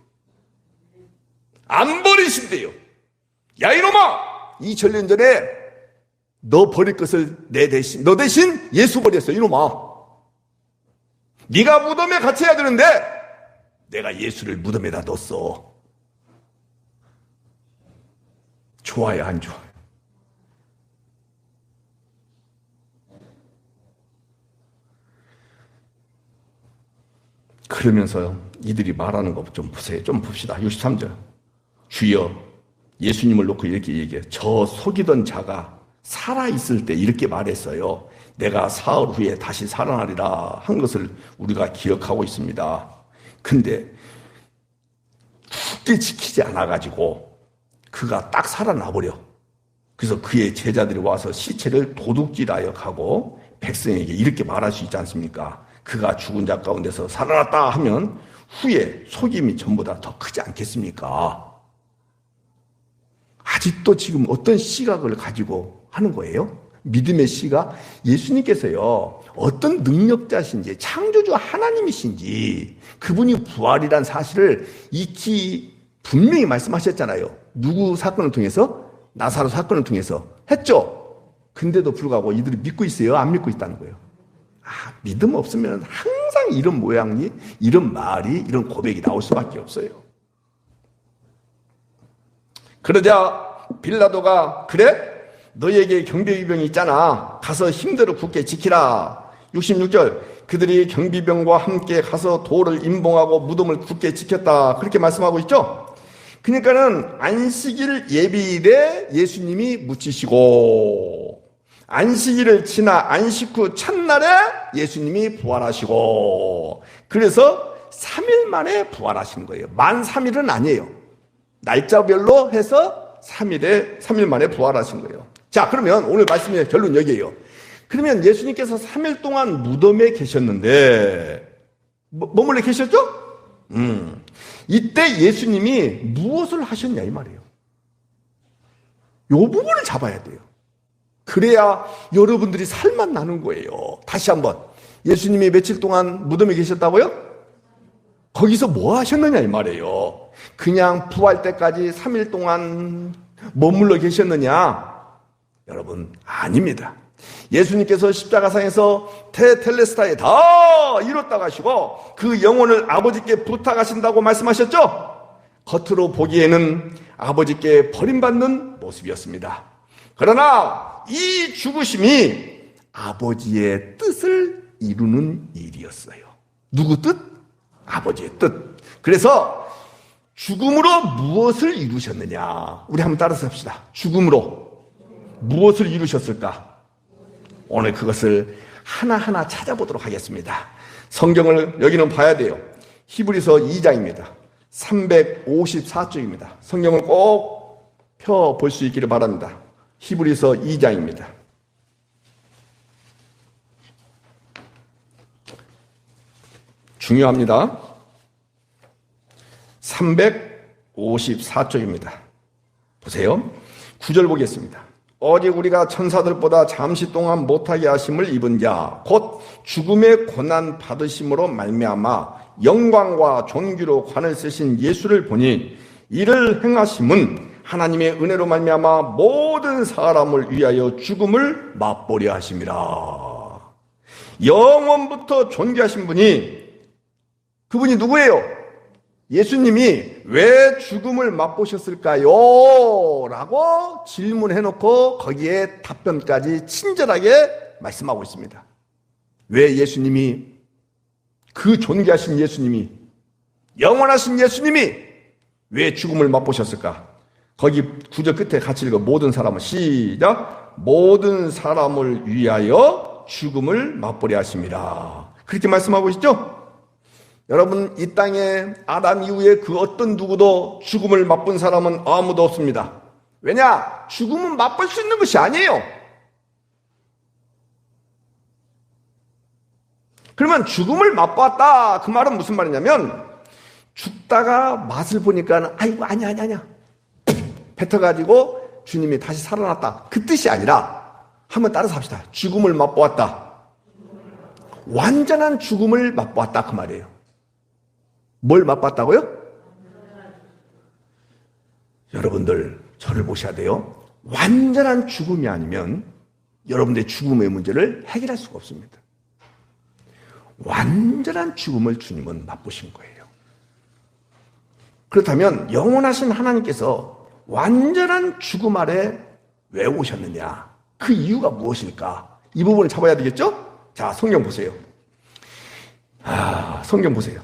안 버리신대요. 야 이놈아, 2000년 전에 너 버릴 것을 너 대신 예수 버렸어. 이놈아, 네가 무덤에 갇혀야 되는데 내가 예수를 무덤에다 넣었어. 좋아요 안 좋아요? 그러면서 이들이 말하는 거 좀 보세요. 좀 봅시다. 63절. 주여, 예수님을 놓고 이렇게 얘기해요. 저 속이던 자가 살아있을 때 이렇게 말했어요. 내가 사흘 후에 다시 살아나리라 한 것을 우리가 기억하고 있습니다. 근데 굳게 지키지 않아가지고 그가 딱 살아나버려. 그래서 그의 제자들이 와서 시체를 도둑질하여 가고 백성에게 이렇게 말할 수 있지 않습니까? 그가 죽은 자 가운데서 살아났다 하면 후에 속임이 전보다 더 크지 않겠습니까? 아직도 지금 어떤 시각을 가지고 하는 거예요? 믿음의 시각? 예수님께서요, 어떤 능력자신지, 창조주 하나님이신지, 그분이 부활이란 사실을 익히 분명히 말씀하셨잖아요. 누구 사건을 통해서? 나사로 사건을 통해서 했죠. 근데도 불구하고 이들이 믿고 있어요? 안 믿고 있다는 거예요. 믿음 없으면 항상 이런 모양이, 이런 말이, 이런 고백이 나올 수밖에 없어요. 그러자 빌라도가 그래? 너에게 경비병이 있잖아. 가서 힘대로 굳게 지키라. 66절 그들이 경비병과 함께 가서 돌을 임봉하고 무덤을 굳게 지켰다. 그렇게 말씀하고 있죠. 그러니까는 안식일 예비일에 예수님이 묻히시고 안식일을 지나 안식 후 첫날에 예수님이 부활하시고 그래서 3일 만에 부활하신 거예요. 만 3일은 아니에요. 날짜별로 해서 3일 만에 부활하신 거예요. 자, 그러면 오늘 말씀의 결론 여기에요. 그러면 예수님께서 3일 동안 무덤에 계셨는데 머물러 계셨죠? 이때 예수님이 무엇을 하셨냐 이 말이에요. 이 부분을 잡아야 돼요. 그래야 여러분들이 살만 나는 거예요. 다시 한번 예수님이 며칠 동안 무덤에 계셨다고요? 거기서 뭐 하셨느냐 이 말이에요. 그냥 부활 때까지 3일 동안 머물러 계셨느냐? 여러분 아닙니다. 예수님께서 십자가상에서 테텔레스타에 다 이뤘다 가시고 그 영혼을 아버지께 부탁하신다고 말씀하셨죠? 겉으로 보기에는 아버지께 버림받는 모습이었습니다. 그러나 이 죽으심이 아버지의 뜻을 이루는 일이었어요. 누구 뜻? 아버지의 뜻. 그래서 죽음으로 무엇을 이루셨느냐? 우리 한번 따라서 합시다. 죽음으로 무엇을 이루셨을까? 오늘 그것을 하나하나 찾아보도록 하겠습니다. 성경을 여기는 봐야 돼요. 히브리서 2장입니다. 354쪽입니다. 성경을 꼭 펴볼 수 있기를 바랍니다. 히브리서 2장입니다. 중요합니다. 354쪽입니다. 보세요. 9절 보겠습니다. 오직 우리가 천사들보다 잠시 동안 못하게 하심을 입은 자 곧 죽음의 고난 받으심으로 말미암아 영광과 존귀로 관을 쓰신 예수를 보니 이를 행하심은 하나님의 은혜로 말미암아 모든 사람을 위하여 죽음을 맛보려 하심이라. 영원부터 존귀하신 분이 그분이 누구예요? 예수님이 왜 죽음을 맛보셨을까요? 라고 질문해놓고 거기에 답변까지 친절하게 말씀하고 있습니다. 왜 예수님이, 그 존귀하신 예수님이, 영원하신 예수님이 왜 죽음을 맛보셨을까? 거기 구절 끝에 같이 읽어. 모든 사람을, 시작. 모든 사람을 위하여 죽음을 맛보려 하심이라. 그렇게 말씀하고 있죠? 여러분, 이 땅에 아담 이후에 그 어떤 누구도 죽음을 맛본 사람은 아무도 없습니다. 왜냐? 죽음은 맛볼 수 있는 것이 아니에요. 그러면 죽음을 맛봤다. 그 말은 무슨 말이냐면 죽다가 맛을 보니까 아이고 아니야 뱉어가지고 주님이 다시 살아났다. 그 뜻이 아니라 한번 따라서 합시다. 죽음을 맛보았다. 완전한 죽음을 맛보았다. 그 말이에요. 뭘 맛봤다고요? 여러분들 저를 보셔야 돼요. 완전한 죽음이 아니면 여러분들의 죽음의 문제를 해결할 수가 없습니다. 완전한 죽음을 주님은 맛보신 거예요. 그렇다면 영원하신 하나님께서 완전한 죽음 아래 왜 오셨느냐? 그 이유가 무엇일까? 이 부분을 잡아야 되겠죠? 자, 성경 보세요. 성경 보세요.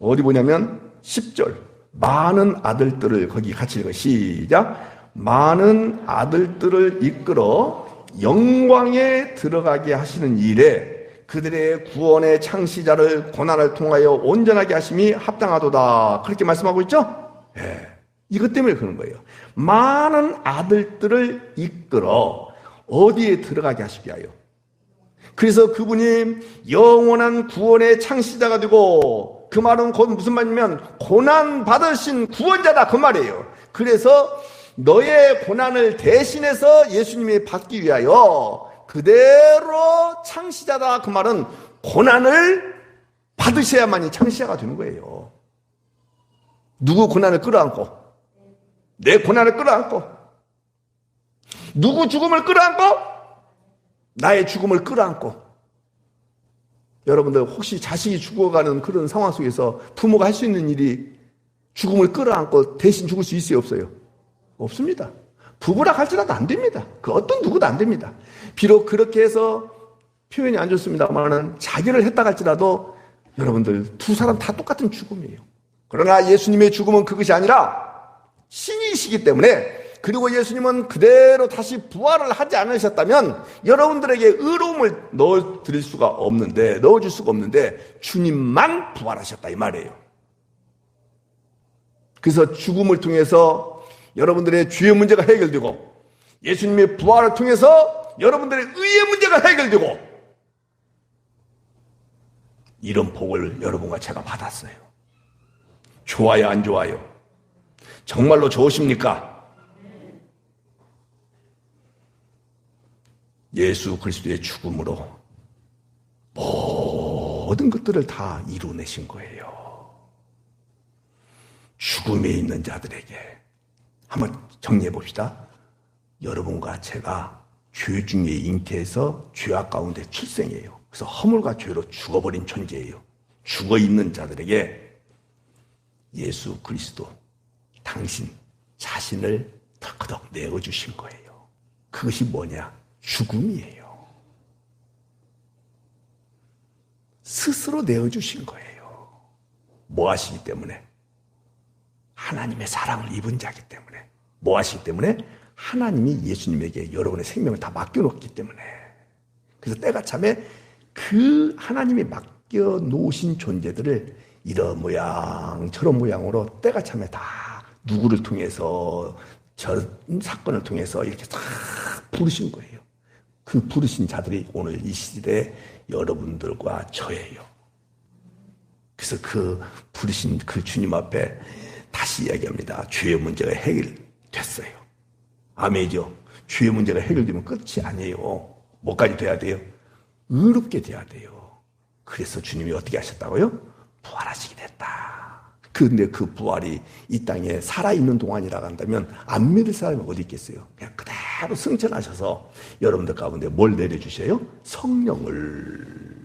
어디 보냐면 10절 많은 아들들을 거기 같이 읽어. 시작. 많은 아들들을 이끌어 영광에 들어가게 하시는 일에 그들의 구원의 창시자를 고난을 통하여 온전하게 하심이 합당하도다. 그렇게 말씀하고 있죠? 예. 이것 때문에 그런 거예요. 많은 아들들을 이끌어 어디에 들어가게 하시게 하여. 그래서 그분이 영원한 구원의 창시자가 되고 그 말은 곧 무슨 말이냐면 고난 받으신 구원자다 그 말이에요. 그래서 너의 고난을 대신해서 예수님이 받기 위하여 그대로 창시자다 그 말은 고난을 받으셔야만이 창시자가 되는 거예요. 누구 고난을 끌어안고 내 고난을 끌어안고 누구 죽음을 끌어안고 나의 죽음을 끌어안고. 여러분들 혹시 자식이 죽어가는 그런 상황 속에서 부모가 할 수 있는 일이 죽음을 끌어안고 대신 죽을 수 있어요? 없어요? 없습니다. 부부라 할지라도 안 됩니다. 그 어떤 누구도 안 됩니다. 비록 그렇게 해서 표현이 안 좋습니다만은 자기를 했다 할지라도 여러분들 두 사람 다 똑같은 죽음이에요. 그러나 예수님의 죽음은 그것이 아니라 신이시기 때문에, 그리고 예수님은 그대로 다시 부활을 하지 않으셨다면 여러분들에게 의로움을 넣어줄 수가 없는데 주님만 부활하셨다 이 말이에요. 그래서 죽음을 통해서 여러분들의 죄의 문제가 해결되고, 예수님의 부활을 통해서 여러분들의 의의 문제가 해결되고, 이런 복을 여러분과 제가 받았어요. 좋아요, 안 좋아요? 정말로 좋으십니까? 예수 그리스도의 죽음으로 모든 것들을 다 이루어내신 거예요. 죽음에 있는 자들에게 한번 정리해 봅시다. 여러분과 제가 죄 중에 잉태해서 죄악 가운데 출생이에요. 그래서 허물과 죄로 죽어버린 존재예요. 죽어있는 자들에게 예수 그리스도, 당신 자신을 덜커덕 내어주신 거예요. 그것이 뭐냐? 죽음이에요. 스스로 내어주신 거예요. 뭐 하시기 때문에? 하나님의 사랑을 입은 자이기 때문에. 뭐 하시기 때문에? 하나님이 예수님에게 여러분의 생명을 다 맡겨놓기 때문에. 그래서 때가 참에 그 하나님이 맡겨놓으신 존재들을 이런 모양 저런 모양으로 때가 참에 다 누구를 통해서 저런 사건을 통해서 이렇게 다 부르신 거예요. 그 부르신 자들이 오늘 이 시대에 여러분들과 저예요. 그래서 그 부르신 그 주님 앞에 다시 이야기합니다. 죄의 문제가 해결됐어요. 아멘이죠. 죄의 문제가 해결되면 끝이 아니에요. 뭐까지 돼야 돼요? 의롭게 돼야 돼요. 그래서 주님이 어떻게 하셨다고요? 부활하시게 됐다. 그런데 그 부활이 이 땅에 살아있는 동안이라고 한다면 안 믿을 사람이 어디 있겠어요? 그냥 그대로 승천하셔서 여러분들 가운데 뭘 내려주셔요? 성령을.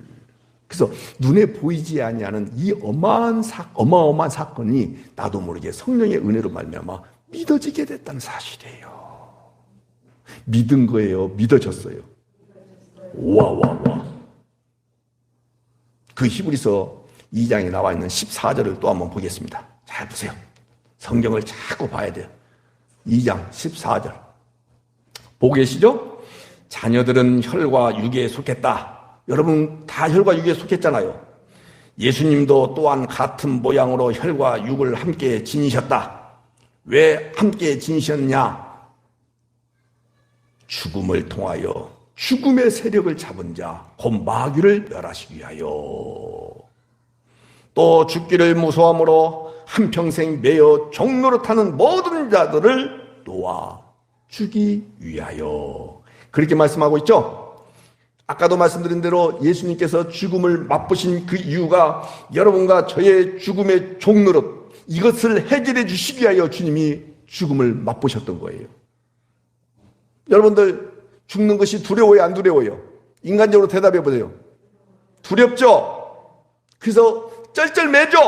그래서 눈에 보이지 아니하는 이 어마어마한 사건이 나도 모르게 성령의 은혜로 말미암아 믿어지게 됐다는 사실이에요. 믿은 거예요? 믿어졌어요? 와. 그 히브리서 2장에 나와 있는 14절을 또 한번 보겠습니다. 잘 보세요. 성경을 자꾸 봐야 돼요. 2장 14절. 보고 계시죠? 자녀들은 혈과 육에 속했다. 여러분 다 혈과 육에 속했잖아요. 예수님도 또한 같은 모양으로 혈과 육을 함께 지니셨다. 왜 함께 지니셨냐? 죽음을 통하여 죽음의 세력을 잡은 자, 곧 마귀를 멸하시기 위하여, 또 죽기를 무서워함으로 한평생 매여 종노릇하는 모든 자들을 놓아 주기 위하여. 그렇게 말씀하고 있죠. 아까도 말씀드린 대로 예수님께서 죽음을 맛보신 그 이유가 여러분과 저의 죽음의 종노릇, 이것을 해결해 주시기 위하여 주님이 죽음을 맛보셨던 거예요. 여러분들 죽는 것이 두려워요, 안 두려워요? 인간적으로 대답해 보세요. 두렵죠? 그래서 쩔쩔매죠?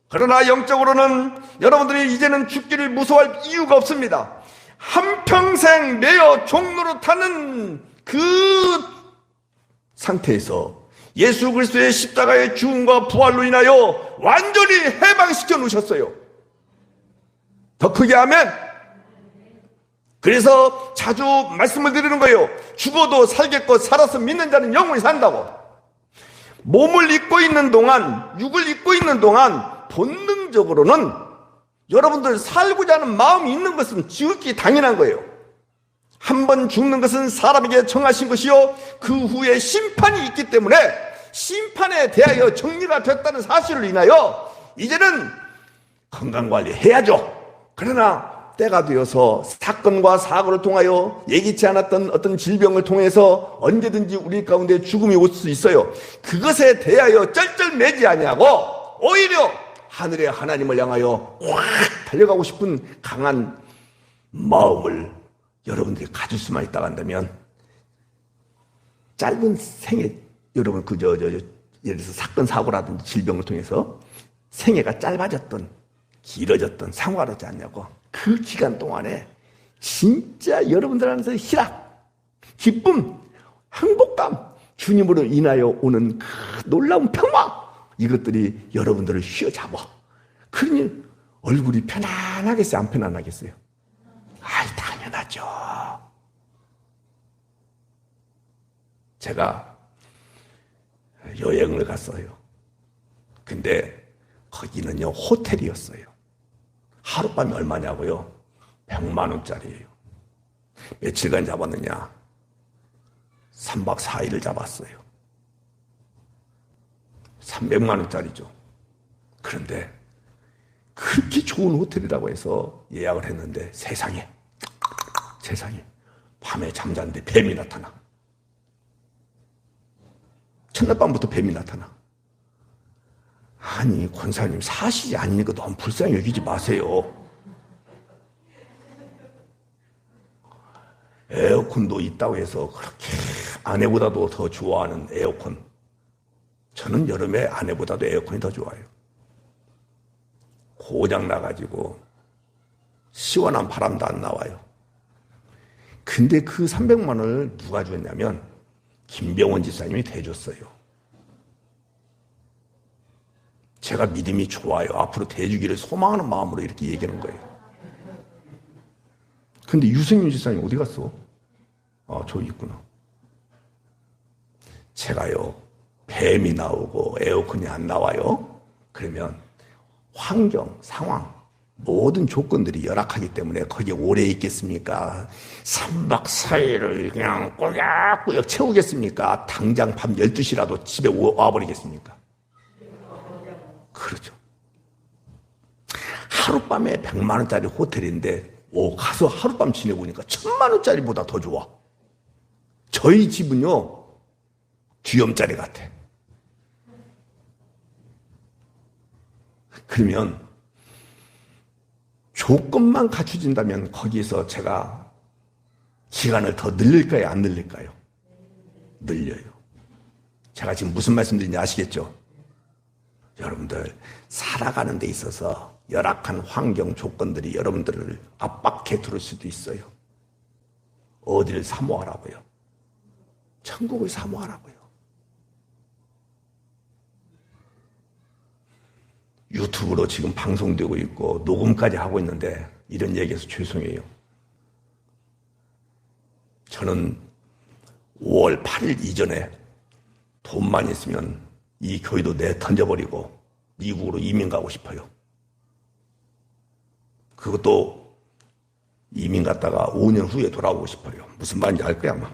그러나 영적으로는 여러분들이 이제는 죽기를 무서워할 이유가 없습니다. 한평생 매여 종노릇하는 그 상태에서 예수 그리스도의 십자가의 죽음과 부활로 인하여 완전히 해방시켜 놓으셨어요. 더 크게 하면, 그래서 자주 말씀을 드리는 거예요. 죽어도 살겠고 살아서 믿는 자는 영원히 산다고. 몸을 입고 있는 동안, 육을 입고 있는 동안 본능적으로는 여러분들 살고자 하는 마음이 있는 것은 지극히 당연한 거예요. 한 번 죽는 것은 사람에게 정하신 것이요, 그 후에 심판이 있기 때문에 심판에 대하여 정리가 됐다는 사실을 인하여 이제는 건강관리 해야죠. 그러나 때가 되어서 사건과 사고를 통하여 예기치 않았던 어떤 질병을 통해서 언제든지 우리 가운데 죽음이 올 수 있어요. 그것에 대하여 쩔쩔매지 아니하고 오히려 하늘의 하나님을 향하여 확 달려가고 싶은 강한 마음을 여러분들이 가질 수만 있다고 한다면, 짧은 생애, 여러분 예를 들어서 사건 사고라든지 질병을 통해서 생애가 짧아졌던 길어졌던 상관하지 않냐고, 그 기간 동안에 진짜 여러분들 안에서 희락, 기쁨, 행복감, 주님으로 인하여 오는 그 놀라운 평화, 이것들이 여러분들을 휘어잡아. 그러니 얼굴이 편안하겠어요? 안 편안하겠어요? 아이, 당연하죠. 제가 여행을 갔어요. 근데 거기는요, 호텔이었어요. 하룻밤이 얼마냐고요? 100만 원짜리예요. 며칠간 잡았느냐? 3박 4일을 잡았어요. 300만 원짜리죠. 그런데 그렇게 좋은 호텔이라고 해서 예약을 했는데 세상에 밤에 잠자는데 뱀이 나타나. 첫날 밤부터 뱀이 나타나. 아니, 권사님, 사실이 아니니까 너무 불쌍히 여기지 마세요. 에어컨도 있다고 해서 그렇게 아내보다도 더 좋아하는 에어컨. 저는 여름에 아내보다도 에어컨이 더 좋아요. 고장 나가지고 시원한 바람도 안 나와요. 근데 그 300만 원을 누가 줬냐면 김병원 집사님이 대줬어요. 제가 믿음이 좋아요. 앞으로 대주기를 소망하는 마음으로 이렇게 얘기하는 거예요. 근데 유승윤 집사님 어디 갔어? 아, 저기 있구나. 제가요, 뱀이 나오고 에어컨이 안 나와요. 그러면 환경, 상황, 모든 조건들이 열악하기 때문에 거기에 오래 있겠습니까? 3박 4일을 그냥 꾸역꾸역 채우겠습니까? 당장 밤 12시라도 집에 와버리겠습니까? 그렇죠. 하룻밤에 100만 원짜리 호텔인데 가서 하룻밤 지내보니까 1000만 원짜리보다 더 좋아. 저희 집은요, 쥐엄짜리 같아. 그러면 조건만 갖춰진다면 거기에서 제가 시간을 더 늘릴까요? 안 늘릴까요? 늘려요. 제가 지금 무슨 말씀드리는지 아시겠죠? 여러분들 살아가는 데 있어서 열악한 환경 조건들이 여러분들을 압박해 들을 수도 있어요. 어디를 사모하라고요? 천국을 사모하라고요. 유튜브로 지금 방송되고 있고 녹음까지 하고 있는데 이런 얘기해서 죄송해요. 저는 5월 8일 이전에 돈만 있으면 이 교회도 던져버리고 미국으로 이민 가고 싶어요. 그것도 이민 갔다가 5년 후에 돌아오고 싶어요. 무슨 말인지 알 거야 아마.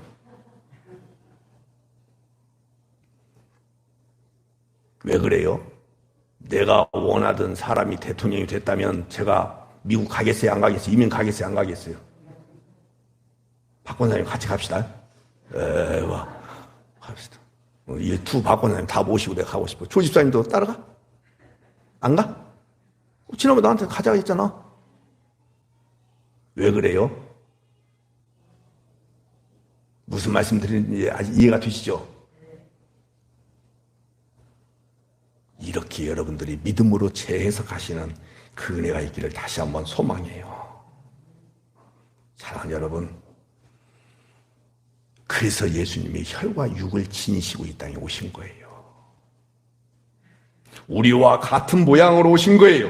왜 그래요? 내가 원하던 사람이 대통령이 됐다면 제가 미국 가겠어요? 안 가겠어요? 이민 가겠어요? 안 가겠어요? 박 권사님 같이 갑시다. 갑시다. 이 두 박 권사님 다 모시고 내가 가고 싶어. 조 집사님도 따라가? 안 가? 지난번에 나한테 가자고 했잖아. 왜 그래요? 무슨 말씀 드리는지 아직 이해가 되시죠? 이렇게 여러분들이 믿음으로 재해석하시는 그 은혜가 있기를 다시 한번 소망해요. 사랑하는 여러분, 그래서 예수님이 혈과 육을 지니시고 이 땅에 오신 거예요. 우리와 같은 모양으로 오신 거예요.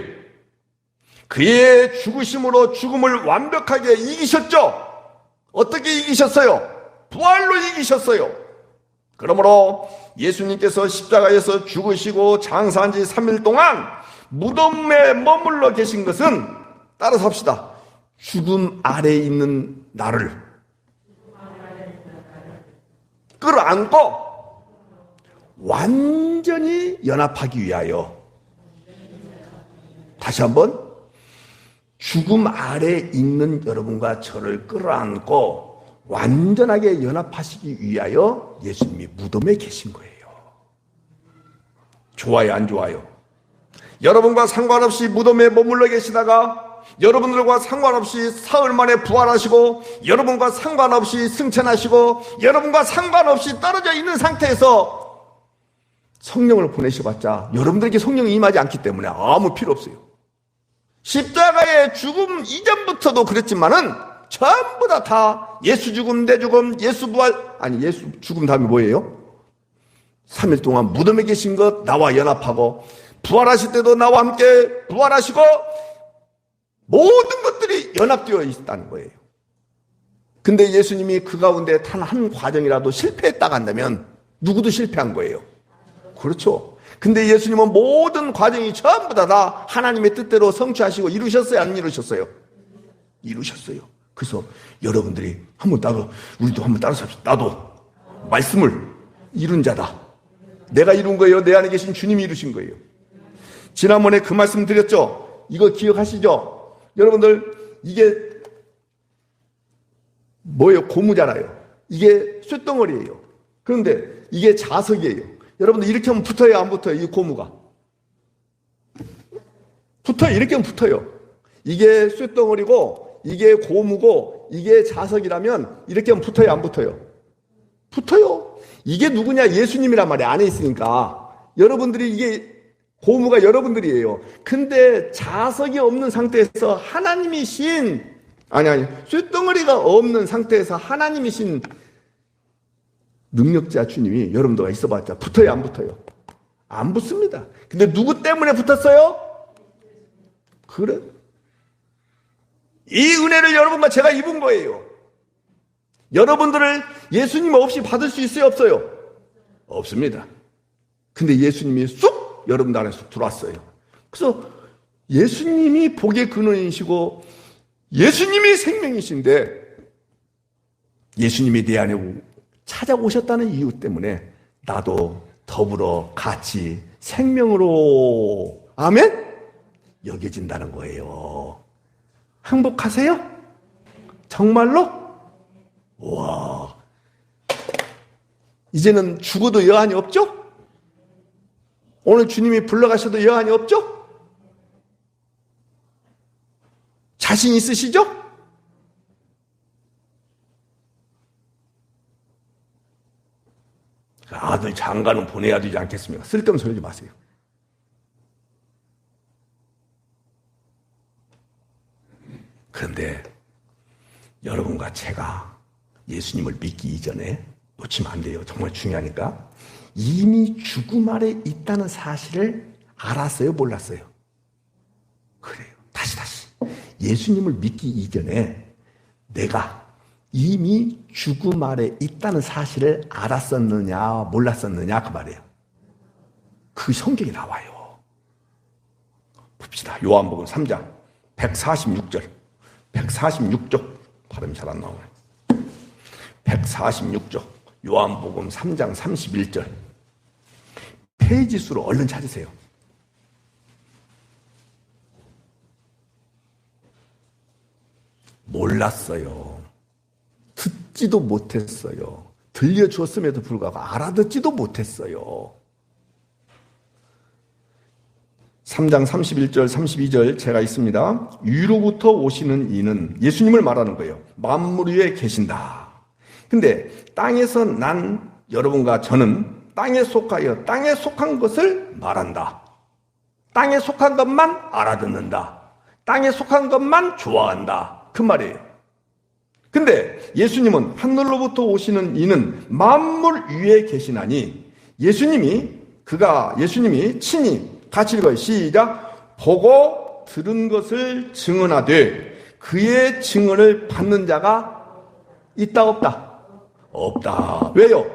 그의 죽으심으로 죽음을 완벽하게 이기셨죠? 어떻게 이기셨어요? 부활로 이기셨어요. 그러므로 예수님께서 십자가에서 죽으시고 장사한 지 3일 동안 무덤에 머물러 계신 것은, 따라서 합시다, 죽음 아래에 있는 나를 끌어안고 완전히 연합하기 위하여, 다시 한번, 죽음 아래에 있는 여러분과 저를 끌어안고 완전하게 연합하시기 위하여 예수님이 무덤에 계신 거예요. 좋아요, 안 좋아요? 여러분과 상관없이 무덤에 머물러 계시다가 여러분들과 상관없이 사흘 만에 부활하시고 여러분과 상관없이 승천하시고 여러분과 상관없이 떨어져 있는 상태에서 성령을 보내셔봤자 여러분들에게 성령이 임하지 않기 때문에 아무 필요 없어요. 십자가의 죽음 이전부터도 그랬지만은 전부 다 예수 죽음, 내 죽음, 예수 부활, 아니 예수 죽음 다음에 뭐예요? 3일 동안 무덤에 계신 것 나와 연합하고 부활하실 때도 나와 함께 부활하시고 모든 것들이 연합되어 있다는 거예요. 근데 예수님이 그 가운데 단 한 과정이라도 실패했다고 한다면 누구도 실패한 거예요. 그렇죠. 근데 예수님은 모든 과정이 전부 다 하나님의 뜻대로 성취하시고 이루셨어요? 안 이루셨어요? 이루셨어요. 그래서 여러분들이 우리도 한번 따라서 합시다. 나도 말씀을 이룬 자다. 내가 이룬 거예요? 내 안에 계신 주님이 이루신 거예요. 지난번에 그 말씀 드렸죠? 이거 기억하시죠? 여러분들 이게 뭐예요? 고무잖아요. 이게 쇳덩어리예요. 그런데 이게 자석이에요. 여러분들 이렇게 하면 붙어요? 안 붙어요? 이 고무가 붙어요. 이렇게 하면 붙어요. 이게 쇳덩어리고 이게 고무고 이게 자석이라면 이렇게 하면 붙어요? 안 붙어요? 붙어요. 이게 누구냐? 예수님이란 말이 안에 있으니까. 여러분들이 이게 고무가 여러분들이에요. 근데 자석이 없는 상태에서 하나님이신 쇳덩어리가 없는 상태에서 하나님이신 능력자 주님이 여러분들과 있어봤자 붙어요? 안 붙어요? 안 붙습니다. 근데 누구 때문에 붙었어요? 그래. 이 은혜를 여러분과 제가 입은 거예요. 여러분들을 예수님 없이 받을 수 있어요? 없어요? 없습니다. 근데 예수님이 쑥 여러분들 안에 쑥 들어왔어요. 그래서 예수님이 복의 근원이시고 예수님이 생명이신데 예수님이 내 안에 찾아오셨다는 이유 때문에 나도 더불어 같이 생명으로 아멘? 여겨진다는 거예요. 행복하세요? 정말로? 와, 이제는 죽어도 여한이 없죠? 오늘 주님이 불러가셔도 여한이 없죠? 자신 있으시죠? 아들 장가는 보내야 되지 않겠습니까? 쓸데없는 소리 하지 마세요. 그런데 여러분과 제가 예수님을 믿기 이전에 놓치면 안 돼요. 정말 중요하니까. 이미 죽음 아래 있다는 사실을 알았어요? 몰랐어요? 그래요. 다시. 예수님을 믿기 이전에 내가 이미 죽음 아래 있다는 사실을 알았었느냐 몰랐었느냐 그 말이에요. 그 성경이 나와요. 봅시다. 요한복음 3장 146절 146쪽 발음이 잘 안 나오네. 146쪽 요한복음 3장 31절 페이지 수로 얼른 찾으세요. 몰랐어요. 듣지도 못했어요. 들려주었음에도 불구하고 알아듣지도 못했어요. 3장 31절 32절 제가 있습니다. 위로부터 오시는 이는 예수님을 말하는 거예요. 만물 위에 계신다. 근데 땅에서 난 여러분과 저는 땅에 속하여 땅에 속한 것을 말한다. 땅에 속한 것만 알아듣는다. 땅에 속한 것만 좋아한다. 그 말이에요. 근데 예수님은 하늘로부터 오시는 이는 만물 위에 계시나니 예수님이 친히 같이 읽어요. 시작. 보고 들은 것을 증언하되 그의 증언을 받는 자가 있다 없다? 없다. 왜요?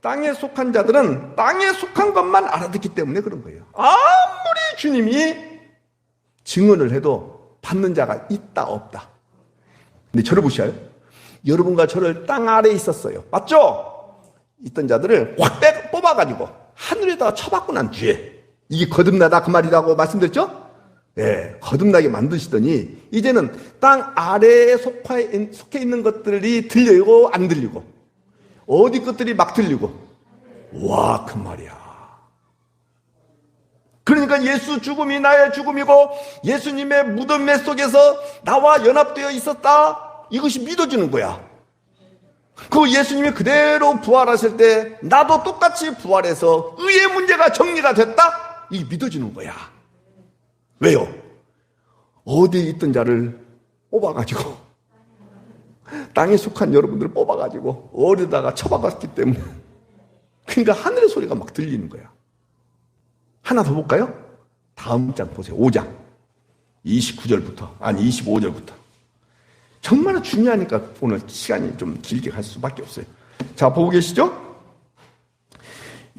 땅에 속한 자들은 땅에 속한 것만 알아듣기 때문에 그런 거예요. 아무리 주님이 증언을 해도 받는 자가 있다 없다. 근데 저를 보셔요. 여러분과 저를 땅 아래에 있었어요. 맞죠? 있던 자들을 확 뽑아가지고 하늘에다가 쳐박고 난 뒤에 이게 거듭나다 그 말이라고 말씀드렸죠? 네, 거듭나게 만드시더니 이제는 땅 아래에 속해 있는 것들이 들리고 안 들리고 어디 것들이 막 들리고 와, 그 말이야. 그러니까 예수 죽음이 나의 죽음이고 예수님의 무덤 속에서 나와 연합되어 있었다. 이것이 믿어지는 거야. 그 예수님이 그대로 부활하실 때 나도 똑같이 부활해서 의의 문제가 정리가 됐다. 이게 믿어지는 거야. 왜요? 어디에 있던 자를 뽑아가지고 땅에 속한 여러분들을 뽑아가지고 어디다가 처박았기 때문에 그러니까 하늘의 소리가 막 들리는 거야. 하나 더 볼까요? 다음 장 보세요. 5장 29절부터 아니 25절부터 정말 중요하니까 오늘 시간이 좀 길게 갈 수밖에 없어요. 자, 보고 계시죠?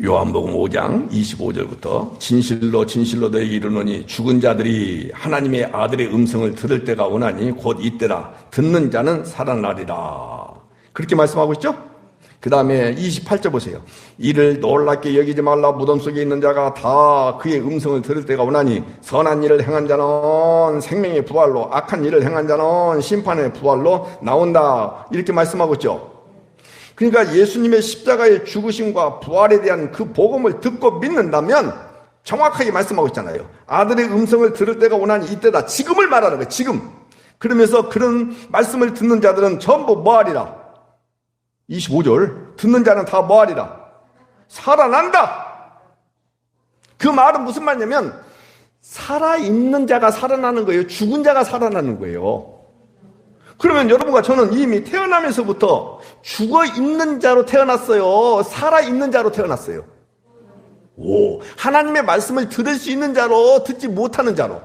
요한복음 5장 25절부터 진실로 진실로 너에게 이르노니 죽은 자들이 하나님의 아들의 음성을 들을 때가 오나니 곧 이때라. 듣는 자는 살아나리라. 그렇게 말씀하고 있죠? 그 다음에 28절 보세요. 이를 놀랍게 여기지 말라. 무덤 속에 있는 자가 다 그의 음성을 들을 때가 오나니 선한 일을 행한 자는 생명의 부활로, 악한 일을 행한 자는 심판의 부활로 나온다. 이렇게 말씀하고 있죠. 그러니까 예수님의 십자가의 죽으심과 부활에 대한 그 복음을 듣고 믿는다면 정확하게 말씀하고 있잖아요. 아들의 음성을 들을 때가 오나니 이때다. 지금을 말하는 거예요. 지금. 그러면서 그런 말씀을 듣는 자들은 전부 뭐하리라? 25절. 듣는 자는 다 뭐하리라? 살아난다. 그 말은 무슨 말이냐면 살아있는 자가 살아나는 거예요. 죽은 자가 살아나는 거예요. 그러면 여러분과 저는 이미 태어나면서부터 죽어있는 자로 태어났어요. 살아있는 자로 태어났어요. 오, 하나님의 말씀을 들을 수 있는 자로, 듣지 못하는 자로.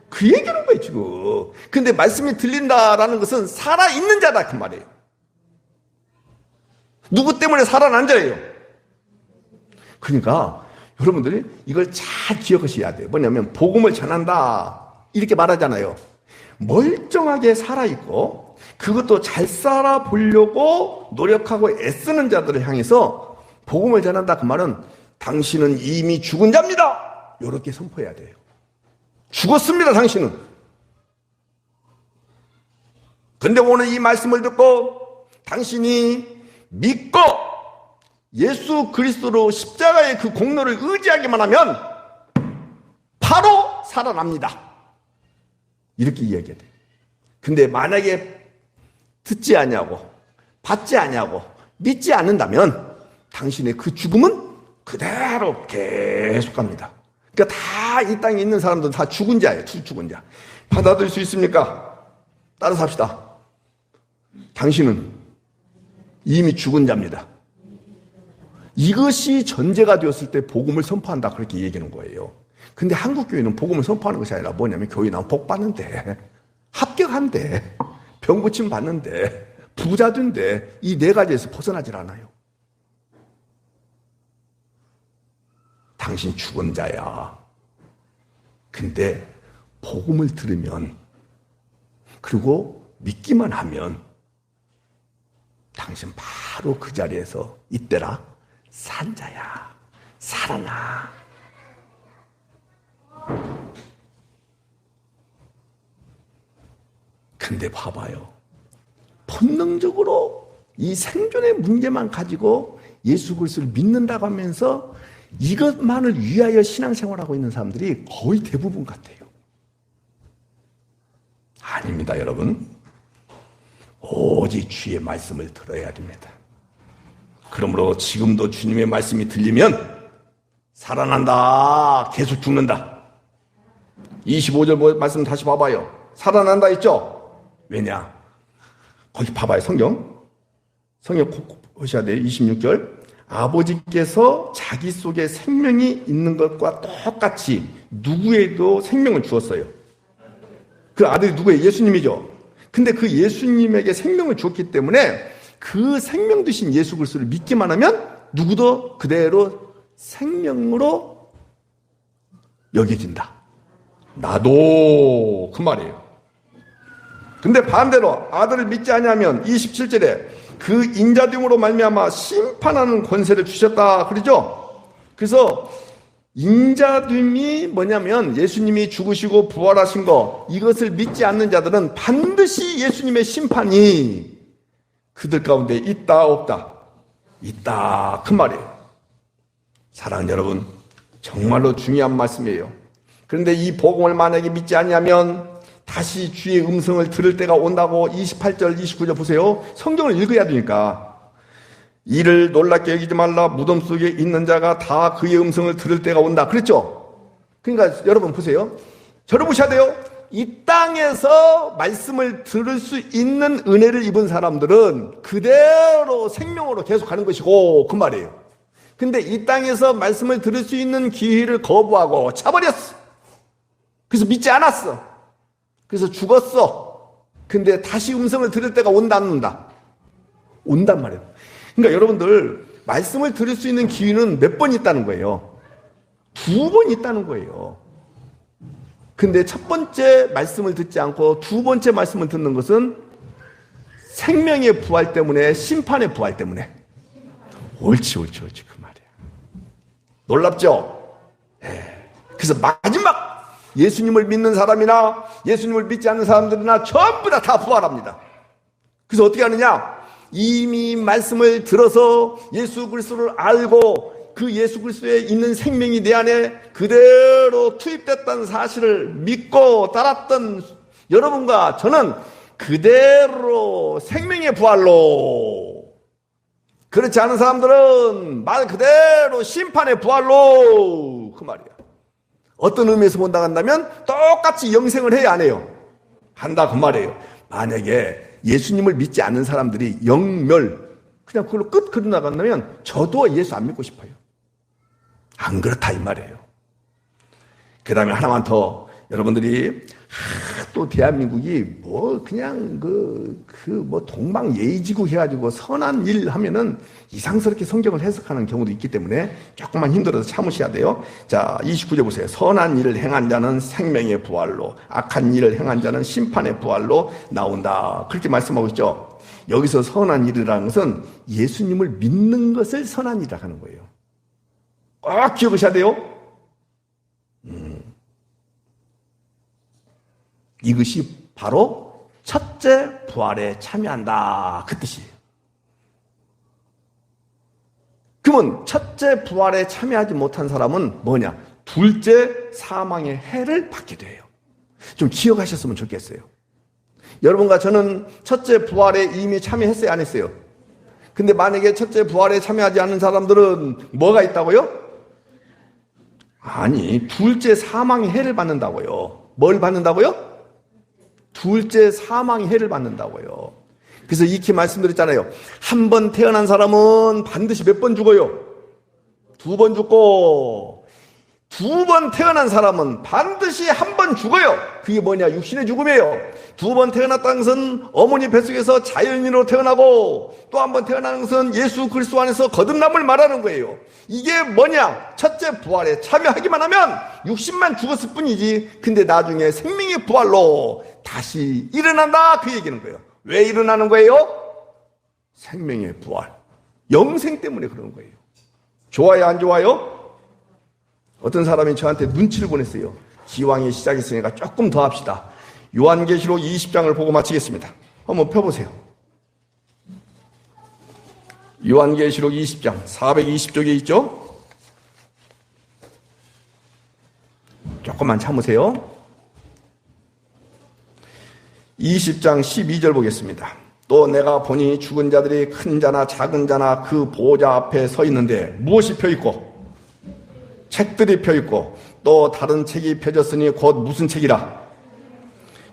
그 얘기하는 거예요, 지금. 근데 말씀이 들린다라는 것은 살아있는 자다, 그 말이에요. 누구 때문에 살아난 자예요? 그러니까 여러분들이 이걸 잘 기억하셔야 돼요. 뭐냐면 복음을 전한다 이렇게 말하잖아요. 멀쩡하게 살아있고 그것도 잘 살아보려고 노력하고 애쓰는 자들을 향해서 복음을 전한다 그 말은 당신은 이미 죽은 자입니다 이렇게 선포해야 돼요. 죽었습니다 당신은. 근데 오늘 이 말씀을 듣고 당신이 믿고 예수 그리스도로 십자가의 그 공로를 의지하기만 하면 바로 살아납니다. 이렇게 이야기해야 돼요. 근데 만약에 듣지 않냐고 받지 않냐고 믿지 않는다면 당신의 그 죽음은 그대로 계속 갑니다. 그러니까 다 이 땅에 있는 사람들은 다 죽은 자예요. 죽은 자. 받아들일 수 있습니까? 따라서 합시다. 당신은 이미 죽은 자입니다. 이것이 전제가 되었을 때 복음을 선포한다 그렇게 얘기하는 거예요. 근데 한국교회는 복음을 선포하는 것이 아니라 뭐냐면 교회 나오면 복 받는데 합격한대 병 고침 받는데 부자 된대 이 네 가지에서 벗어나질 않아요. 당신 죽은 자야. 근데 복음을 들으면 그리고 믿기만 하면 당신 바로 그 자리에서 이때라 산 자야. 살아나. 근데 봐봐요. 본능적으로 이 생존의 문제만 가지고 예수 그리스도를 믿는다고 하면서 이것만을 위하여 신앙생활하고 있는 사람들이 거의 대부분 같아요. 아닙니다, 여러분. 오직 주의 말씀을 들어야 됩니다. 그러므로 지금도 주님의 말씀이 들리면 살아난다, 계속 죽는다. 25절 말씀 다시 봐봐요. 살아난다 있죠? 왜냐? 거기 봐봐요, 성경 꼭 보셔야 돼요. 26절. 아버지께서 자기 속에 생명이 있는 것과 똑같이 누구에도 생명을 주었어요. 그 아들이 누구예요? 예수님이죠. 근데 그 예수님에게 생명을 주었기 때문에 그 생명 되신 예수 그리스도를 믿기만 하면 누구도 그대로 생명으로 여겨진다. 나도 그 말이에요. 근데 반대로 아들을 믿지 않으면 27절에 그 인자됨으로 말미암아 심판하는 권세를 주셨다 그러죠. 그래서 인자됨이 뭐냐면 예수님이 죽으시고 부활하신 거 이것을 믿지 않는 자들은 반드시 예수님의 심판이 그들 가운데 있다 없다? 있다 그 말이에요. 사랑하는 여러분 정말로 중요한 말씀이에요. 그런데 이 복음을 만약에 믿지 않으면 다시 주의 음성을 들을 때가 온다고 28절 29절 보세요. 성경을 읽어야 되니까 이를 놀랍게 여기지 말라. 무덤 속에 있는 자가 다 그의 음성을 들을 때가 온다 그랬죠. 그러니까 여러분 보세요. 저를 보셔야 돼요. 이 땅에서 말씀을 들을 수 있는 은혜를 입은 사람들은 그대로 생명으로 계속 가는 것이고 그 말이에요. 근데 이 땅에서 말씀을 들을 수 있는 기회를 거부하고 차버렸어. 그래서 믿지 않았어. 그래서 죽었어. 근데 다시 음성을 들을 때가 온다 안 온다? 온단 말이에요. 그러니까 여러분들 말씀을 들을 수 있는 기회는 몇 번 있다는 거예요. 2번 있다는 거예요. 근데 첫 번째 말씀을 듣지 않고 두 번째 말씀을 듣는 것은 생명의 부활 때문에, 심판의 부활 때문에. 옳지 그 말이야. 놀랍죠? 그래서 마지막 예수님을 믿는 사람이나 예수님을 믿지 않는 사람들이나 전부 다 부활합니다. 그래서 어떻게 하느냐? 이미 말씀을 들어서 예수 그리스도를 알고 그 예수 그리스도에 있는 생명이 내 안에 그대로 투입됐다는 사실을 믿고 따랐던 여러분과 저는 그대로 생명의 부활로, 그렇지 않은 사람들은 말 그대로 심판의 부활로, 그 말이야. 어떤 의미에서 본다 한다면 똑같이 영생을 해야 안 해요? 한다 그 말이에요. 만약에 예수님을 믿지 않는 사람들이 영멸, 그냥 그걸로 끝 그려 나간다면 저도 예수 안 믿고 싶어요. 안 그렇다 이 말이에요. 그 다음에 하나만 더, 여러분들이 또 대한민국이 뭐 그냥 뭐 동방예의지국 해가지고 선한 일 하면은 이상스럽게 성경을 해석하는 경우도 있기 때문에 조금만 힘들어서 참으셔야 돼요. 자, 29절 보세요. 선한 일을 행한 자는 생명의 부활로, 악한 일을 행한 자는 심판의 부활로 나온다. 그렇게 말씀하고 있죠. 여기서 선한 일이라는 것은 예수님을 믿는 것을 선한 일이라고 하는 거예요. 꼭 기억하셔야 돼요. 이것이 바로 첫째 부활에 참여한다, 그 뜻이에요. 그러면 첫째 부활에 참여하지 못한 사람은 뭐냐? 둘째 사망의 해를 받게 돼요. 좀 기억하셨으면 좋겠어요. 여러분과 저는 첫째 부활에 이미 참여했어요, 안 했어요? 근데 만약에 첫째 부활에 참여하지 않는 사람들은 뭐가 있다고요? 아니, 둘째 사망의 해를 받는다고요. 뭘 받는다고요? 둘째 사망의 해를 받는다고요. 그래서 익히 말씀드렸잖아요. 한 번 태어난 사람은 반드시 몇 번 죽어요? 2번 죽고, 2번 태어난 사람은 반드시 한 번 죽어요. 그게 뭐냐? 육신의 죽음이에요. 2번 태어났다는 것은 어머니 뱃속에서 자연인으로 태어나고, 또 한 번 태어나는 것은 예수 그리스도 안에서 거듭남을 말하는 거예요. 이게 뭐냐? 첫째 부활에 참여하기만 하면 육신만 죽었을 뿐이지, 근데 나중에 생명의 부활로 다시 일어난다, 그 얘기는 거예요. 왜 일어나는 거예요? 생명의 부활, 영생 때문에 그러는 거예요. 좋아요, 안 좋아요? 어떤 사람이 저한테 눈치를 보냈어요. 기왕이 시작했으니까 조금 더 합시다. 요한계시록 20장을 보고 마치겠습니다. 한번 펴보세요. 요한계시록 20장 420쪽에 있죠? 조금만 참으세요. 20장 12절 보겠습니다. 또 내가 보니 죽은 자들이 큰 자나 작은 자나 그 보호자 앞에 서 있는데 무엇이 펴있고? 책들이 펴있고, 또 다른 책이 펴졌으니 곧 무슨 책이라?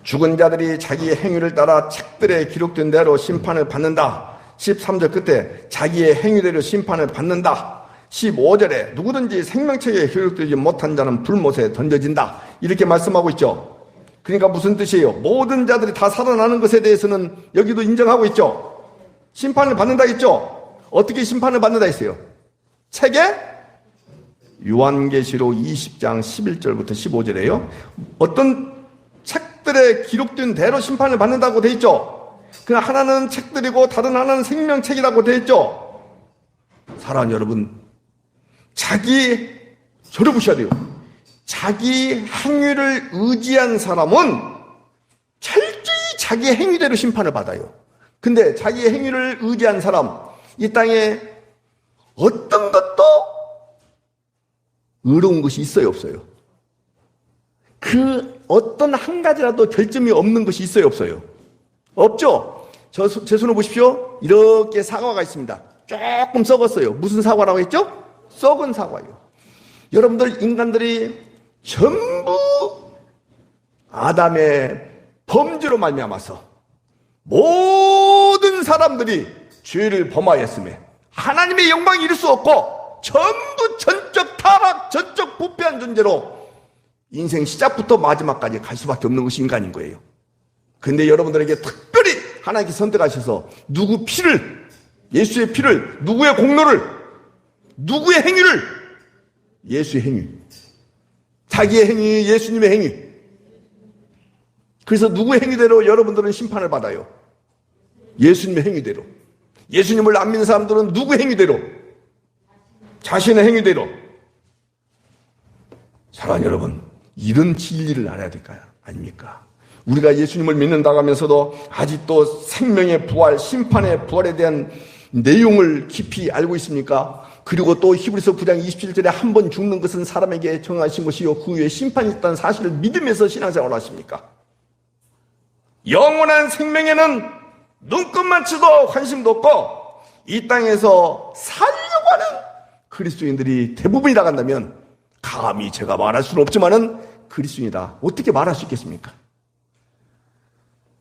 죽은 자들이 자기의 행위를 따라 책들에 기록된 대로 심판을 받는다. 13절 끝에 자기의 행위대로 심판을 받는다. 15절에 누구든지 생명책에 기록되지 못한 자는 불못에 던져진다. 이렇게 말씀하고 있죠. 그러니까 무슨 뜻이에요? 모든 자들이 다 살아나는 것에 대해서는 여기도 인정하고 있죠. 심판을 받는다 했죠. 어떻게 심판을 받는다 했어요? 책에? 요한계시록 20장 11절부터 15절에요. 어떤 책들에 기록된 대로 심판을 받는다고 돼 있죠. 그 하나는 책들이고 다른 하나는 생명책이라고 돼 있죠. 사랑하는 여러분, 저를 보셔야 돼요. 자기 행위를 의지한 사람은 철저히 자기 행위대로 심판을 받아요. 근데 자기 행위를 의지한 사람, 이 땅에 어떤 것도 의로운 것이 있어요, 없어요? 그 어떤 한 가지라도 결점이 없는 것이 있어요, 없어요? 없죠? 제 손을 보십시오. 이렇게 사과가 있습니다. 조금 썩었어요. 무슨 사과라고 했죠? 썩은 사과요. 여러분들 인간들이 전부 아담의 범죄로 말미암아서 모든 사람들이 죄를 범하였으며 하나님의 영광을 이룰 수 없고 전부 전적 타락, 전적 부패한 존재로 인생 시작부터 마지막까지 갈 수밖에 없는 것이 인간인 거예요. 근데 여러분들에게 특별히 하나님께 선택하셔서 누구 피를, 예수의 피를, 누구의 공로를, 누구의 행위를, 예수의 행위, 자기의 행위, 예수님의 행위. 그래서 누구의 행위대로 여러분들은 심판을 받아요? 예수님의 행위대로. 예수님을 안 믿는 사람들은 누구의 행위대로? 자신의 행위대로. 사랑하는 여러분, 이런 진리를 알아야 될까요? 아닙니까? 우리가 예수님을 믿는다고 하면서도 아직도 생명의 부활, 심판의 부활에 대한 내용을 깊이 알고 있습니까? 그리고 또 히브리서 9장 27절에 한 번 죽는 것은 사람에게 정하신 것이요 그 후에 심판이 있다는 사실을 믿으면서 신앙생활을 하십니까? 영원한 생명에는 눈끝만치도 관심도 없고 이 땅에서 살려고 하는 그리스도인들이 대부분이라 한다면 감히 제가 말할 수는 없지만은 그리스도인이다. 어떻게 말할 수 있겠습니까?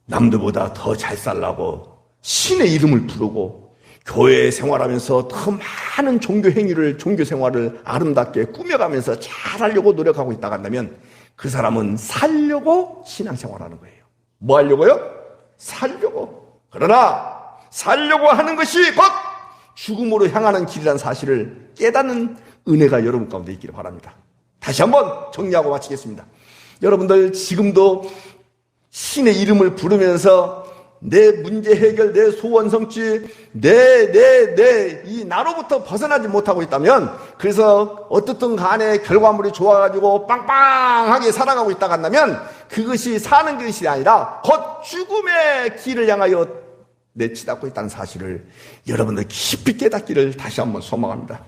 남들보다 더 잘 살라고 신의 이름을 부르고 교회 생활하면서 더 많은 종교 행위를, 종교 생활을 아름답게 꾸며가면서 잘하려고 노력하고 있다고 한다면 그 사람은 살려고 신앙생활하는 거예요. 뭐 하려고요? 살려고. 그러나 살려고 하는 것이 곧 죽음으로 향하는 길이라는 사실을 깨닫는 은혜가 여러분 가운데 있기를 바랍니다. 다시 한번 정리하고 마치겠습니다. 여러분들 지금도 신의 이름을 부르면서 내 문제 해결, 내 소원 성취, 이 나로부터 벗어나지 못하고 있다면, 그래서 어떻든 간에 결과물이 좋아가지고 빵빵하게 살아가고 있다고 한다면 그것이 사는 것이 아니라 곧 죽음의 길을 향하여 내치닫고 있다는 사실을 여러분들 깊이 깨닫기를 다시 한번 소망합니다.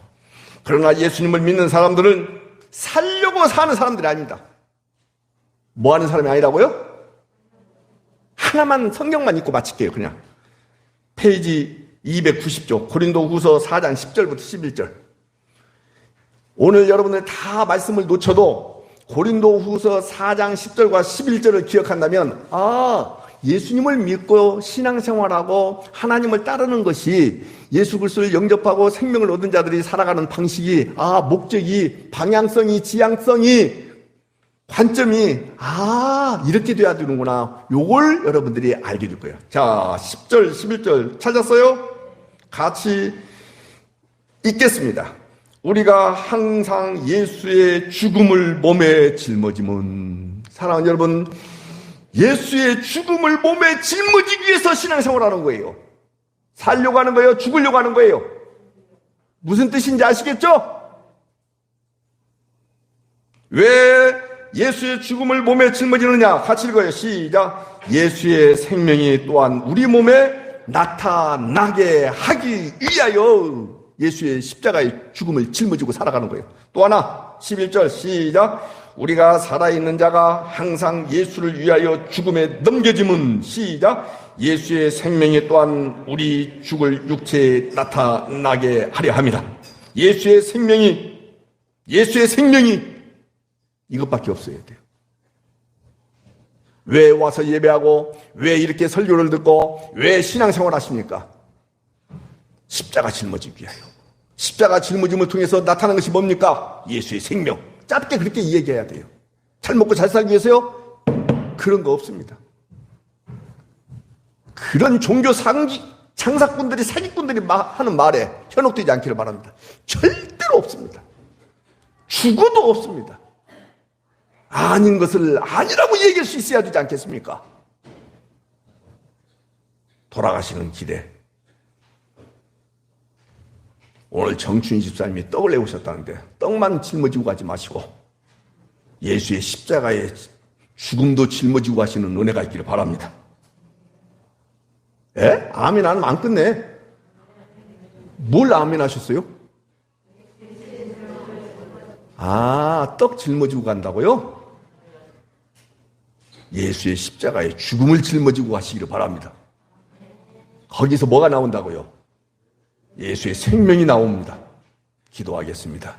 그러나 예수님을 믿는 사람들은 살려고 사는 사람들이 아닙니다. 뭐 하는 사람이 아니라고요? 하나만 성경만 읽고 마칠게요. 그냥 페이지 290쪽 고린도후서 4장 10절부터 11절. 오늘 여러분들 다 말씀을 놓쳐도 고린도후서 4장 10절과 11절을 기억한다면 예수님을 믿고 신앙생활하고 하나님을 따르는 것이 예수 그리스도를 영접하고 생명을 얻은 자들이 살아가는 방식이 목적이 방향성이 지향성이 관점이 이렇게 돼야 되는구나. 요걸 여러분들이 알게 될 거예요. 자, 10절 11절 찾았어요? 같이 읽겠습니다. 우리가 항상 예수의 죽음을 몸에 짊어지면, 사랑하는 여러분, 예수의 죽음을 몸에 짊어지기 위해서 신앙생활하는 거예요. 살려고 하는 거예요? 죽으려고 하는 거예요? 무슨 뜻인지 아시겠죠? 왜 예수의 죽음을 몸에 짊어지느냐? 같이 읽어요. 시작. 예수의 생명이 또한 우리 몸에 나타나게 하기 위하여 예수의 십자가의 죽음을 짊어지고 살아가는 거예요. 또 하나 11절 시작. 우리가 살아있는 자가 항상 예수를 위하여 죽음에 넘겨짐은 시작. 예수의 생명이 또한 우리 죽을 육체에 나타나게 하려 합니다. 예수의 생명이 이것밖에 없어야 돼요. 왜 와서 예배하고 왜 이렇게 설교를 듣고 왜 신앙생활 하십니까? 십자가 짊어지기 위하여. 십자가 짊어짐을 통해서 나타나는 것이 뭡니까? 예수의 생명. 짧게 그렇게 이야기해야 돼요. 잘 먹고 잘 살기 위해서요? 그런 거 없습니다. 그런 종교 장사꾼들이 사기꾼들이 하는 말에 현혹되지 않기를 바랍니다. 절대로 없습니다. 죽어도 없습니다. 아닌 것을 아니라고 얘기할 수 있어야 되지 않겠습니까? 돌아가시는 길에 오늘 정춘희 집사님이 떡을 내오셨다는데 떡만 짊어지고 가지 마시고 예수의 십자가의 죽음도 짊어지고 가시는 은혜가 있기를 바랍니다. 예? 아멘 안 하면 안 끝내. 뭘 아멘 하셨어요? 떡 짊어지고 간다고요? 예수의 십자가의 죽음을 짊어지고 가시기를 바랍니다. 거기서 뭐가 나온다고요? 예수의 생명이 나옵니다. 기도하겠습니다.